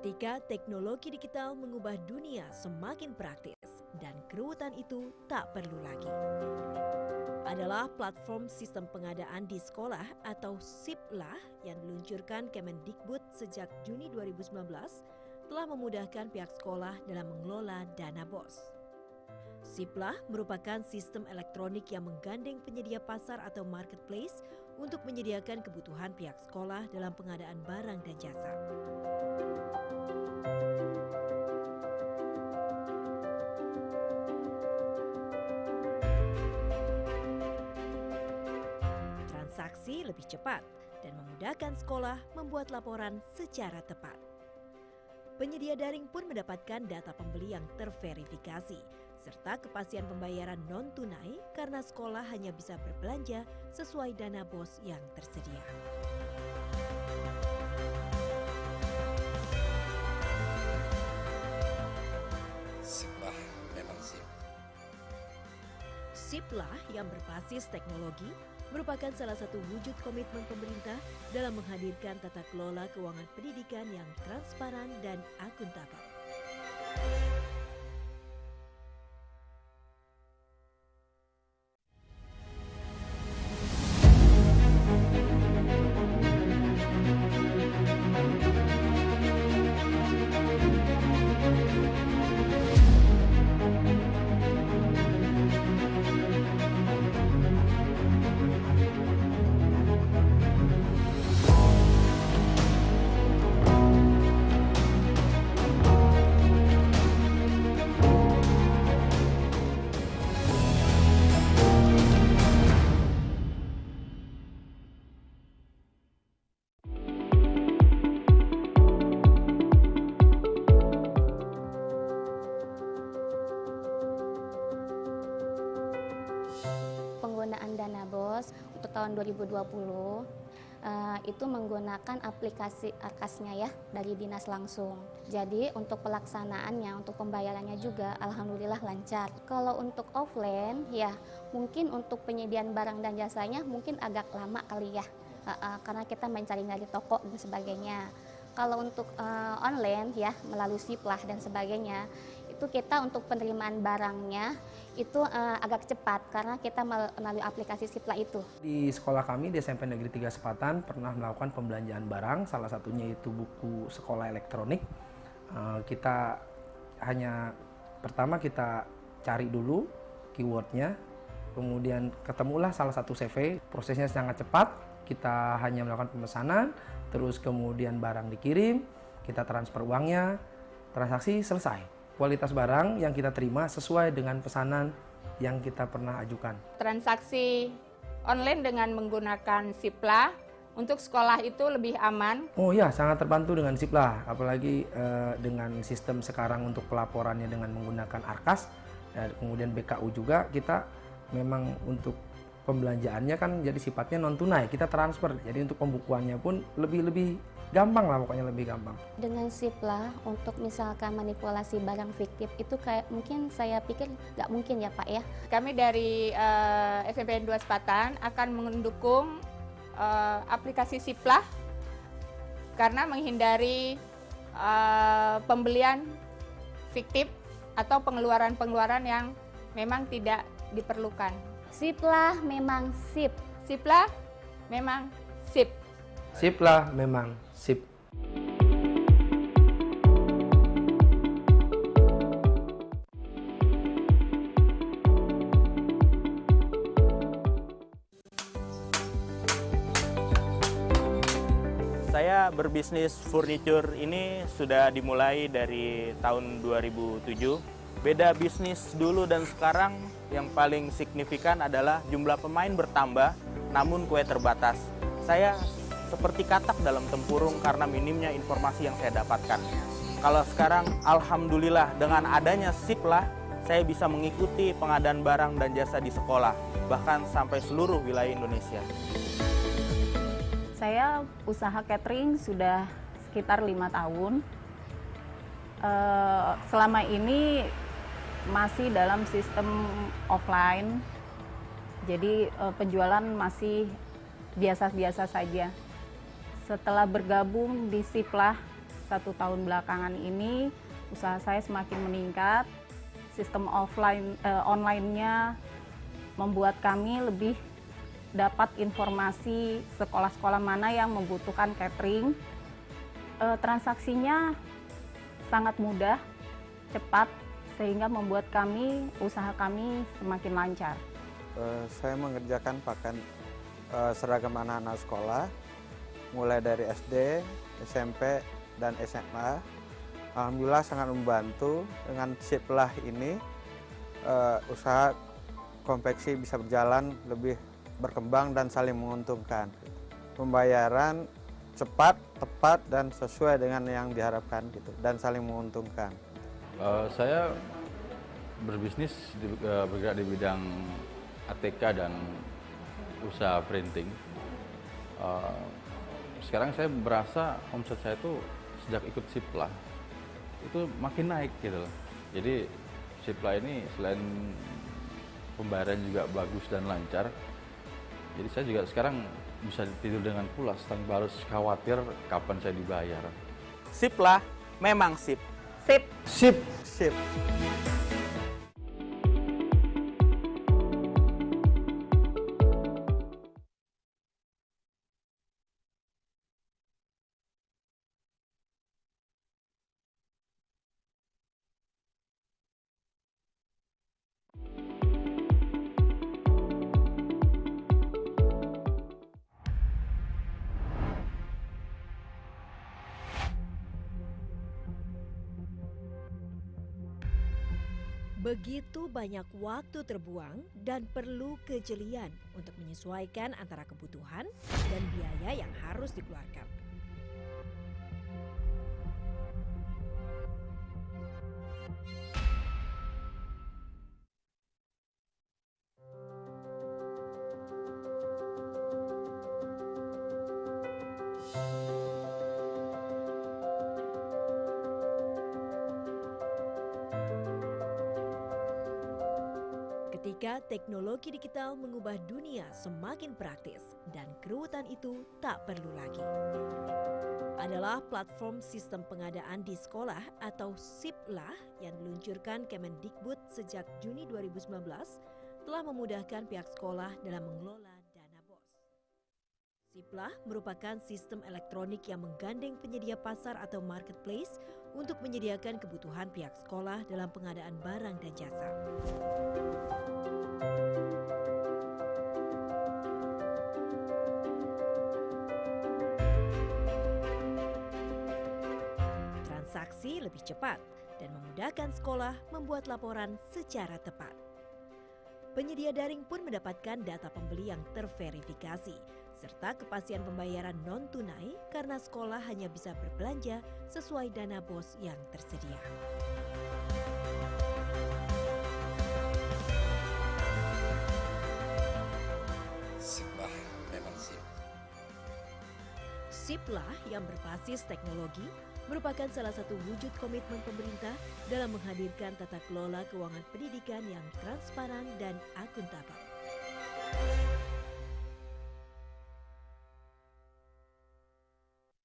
Ketika teknologi digital mengubah dunia semakin praktis dan keruwetan itu tak perlu lagi. Adalah platform sistem pengadaan di sekolah atau SIPLA yang diluncurkan Kemendikbud sejak Juni 2019 telah memudahkan pihak sekolah dalam mengelola dana BOS. SIPLA merupakan sistem elektronik yang menggandeng penyedia pasar atau marketplace untuk menyediakan kebutuhan pihak sekolah dalam pengadaan barang dan jasa. Transaksi lebih cepat dan memudahkan sekolah membuat laporan secara tepat. Penyedia daring pun mendapatkan data pembeli yang terverifikasi, serta kepastian pembayaran non-tunai karena sekolah hanya bisa berbelanja sesuai dana BOS yang tersedia. SIPLA memang SIP. SIPLA yang berbasis teknologi merupakan salah satu wujud komitmen pemerintah dalam menghadirkan tata kelola keuangan pendidikan yang transparan dan akuntabel. Penggunaan dana BOS untuk tahun 2020 itu menggunakan aplikasi Arkasnya ya dari dinas langsung. Jadi untuk pelaksanaannya, untuk pembayarannya juga alhamdulillah lancar. Kalau untuk offline ya mungkin untuk penyediaan barang dan jasanya mungkin agak lama kali ya, karena kita mencari dari toko dan sebagainya. Kalau untuk online ya melalui Siplah dan sebagainya, itu kita untuk penerimaan barangnya itu agak cepat karena kita melalui aplikasi Siplah itu. Di sekolah kami di SMP Negeri 3 Sepatan pernah melakukan pembelanjaan barang, salah satunya itu buku sekolah elektronik. Kita hanya pertama kita cari dulu keywordnya, kemudian ketemulah salah satu CV, prosesnya sangat cepat, kita hanya melakukan pemesanan, terus kemudian barang dikirim, kita transfer uangnya, transaksi selesai. Kualitas barang yang kita terima sesuai dengan pesanan yang kita pernah ajukan. Transaksi online dengan menggunakan Siplah untuk sekolah itu lebih aman. Oh ya, sangat terbantu dengan Siplah, apalagi dengan sistem sekarang untuk pelaporannya dengan menggunakan Arkas, dan kemudian BKU juga, kita memang untuk pembelanjaannya kan jadi sifatnya non tunai, kita transfer, jadi untuk pembukuannya pun lebih gampang lah, pokoknya lebih gampang. Dengan Siplah untuk misalkan manipulasi barang fiktif itu kayak mungkin saya pikir nggak mungkin ya Pak ya. Kami dari SMP 2 Sepatan akan mendukung aplikasi Siplah karena menghindari pembelian fiktif atau pengeluaran-pengeluaran yang memang tidak diperlukan. Siplah memang sip. Siplah memang sip. Siplah memang sip. Saya berbisnis furniture ini sudah dimulai dari tahun 2007. Beda bisnis dulu dan sekarang yang paling signifikan adalah jumlah pemain bertambah, namun kue terbatas. Saya seperti katak dalam tempurung karena minimnya informasi yang saya dapatkan. Kalau sekarang, alhamdulillah dengan adanya Siplah, saya bisa mengikuti pengadaan barang dan jasa di sekolah, bahkan sampai seluruh wilayah Indonesia. Saya usaha catering sudah sekitar 5 tahun. Selama ini masih dalam sistem offline, jadi penjualan masih biasa-biasa saja. Setelah bergabung di Siplah 1 tahun belakangan ini, usaha saya semakin meningkat. Sistem online-nya membuat kami lebih dapat informasi sekolah-sekolah mana yang membutuhkan catering. Transaksinya sangat mudah, cepat, sehingga membuat usaha kami semakin lancar. Saya mengerjakan pakaian seragam anak-anak sekolah, mulai dari SD, SMP, dan SMA. Alhamdulillah sangat membantu. Dengan Siplah ini, usaha konveksi bisa berjalan lebih berkembang dan saling menguntungkan. Pembayaran cepat, tepat, dan sesuai dengan yang diharapkan gitu, dan saling menguntungkan. Saya berbisnis bergerak di bidang ATK dan usaha printing. Sekarang saya merasa omset saya itu sejak ikut Siplah itu makin naik gitu loh. Jadi Siplah ini selain pembayaran juga bagus dan lancar, Jadi saya juga sekarang bisa tidur dengan pulas tanpa harus khawatir kapan saya dibayar. Sip lah, memang sip. Sip. Sip. Sip. Begitu banyak waktu terbuang dan perlu kejelian untuk menyesuaikan antara kebutuhan dan biaya yang harus dikeluarkan. Ketika teknologi digital mengubah dunia semakin praktis dan keruwetan itu tak perlu lagi. Adalah platform sistem pengadaan di sekolah atau SIPLAH yang diluncurkan Kemendikbud sejak Juni 2019 telah memudahkan pihak sekolah dalam mengelola dana BOS. SIPLAH merupakan sistem elektronik yang menggandeng penyedia pasar atau marketplace untuk menyediakan kebutuhan pihak sekolah dalam pengadaan barang dan jasa. Transaksi lebih cepat dan memudahkan sekolah membuat laporan secara tepat. Penyedia daring pun mendapatkan data pembeli yang terverifikasi, serta kepastian pembayaran non-tunai karena sekolah hanya bisa berbelanja sesuai dana BOS yang tersedia. SIPLAH memang sip. SIPLAH yang berbasis teknologi merupakan salah satu wujud komitmen pemerintah dalam menghadirkan tata kelola keuangan pendidikan yang transparan dan akuntabel.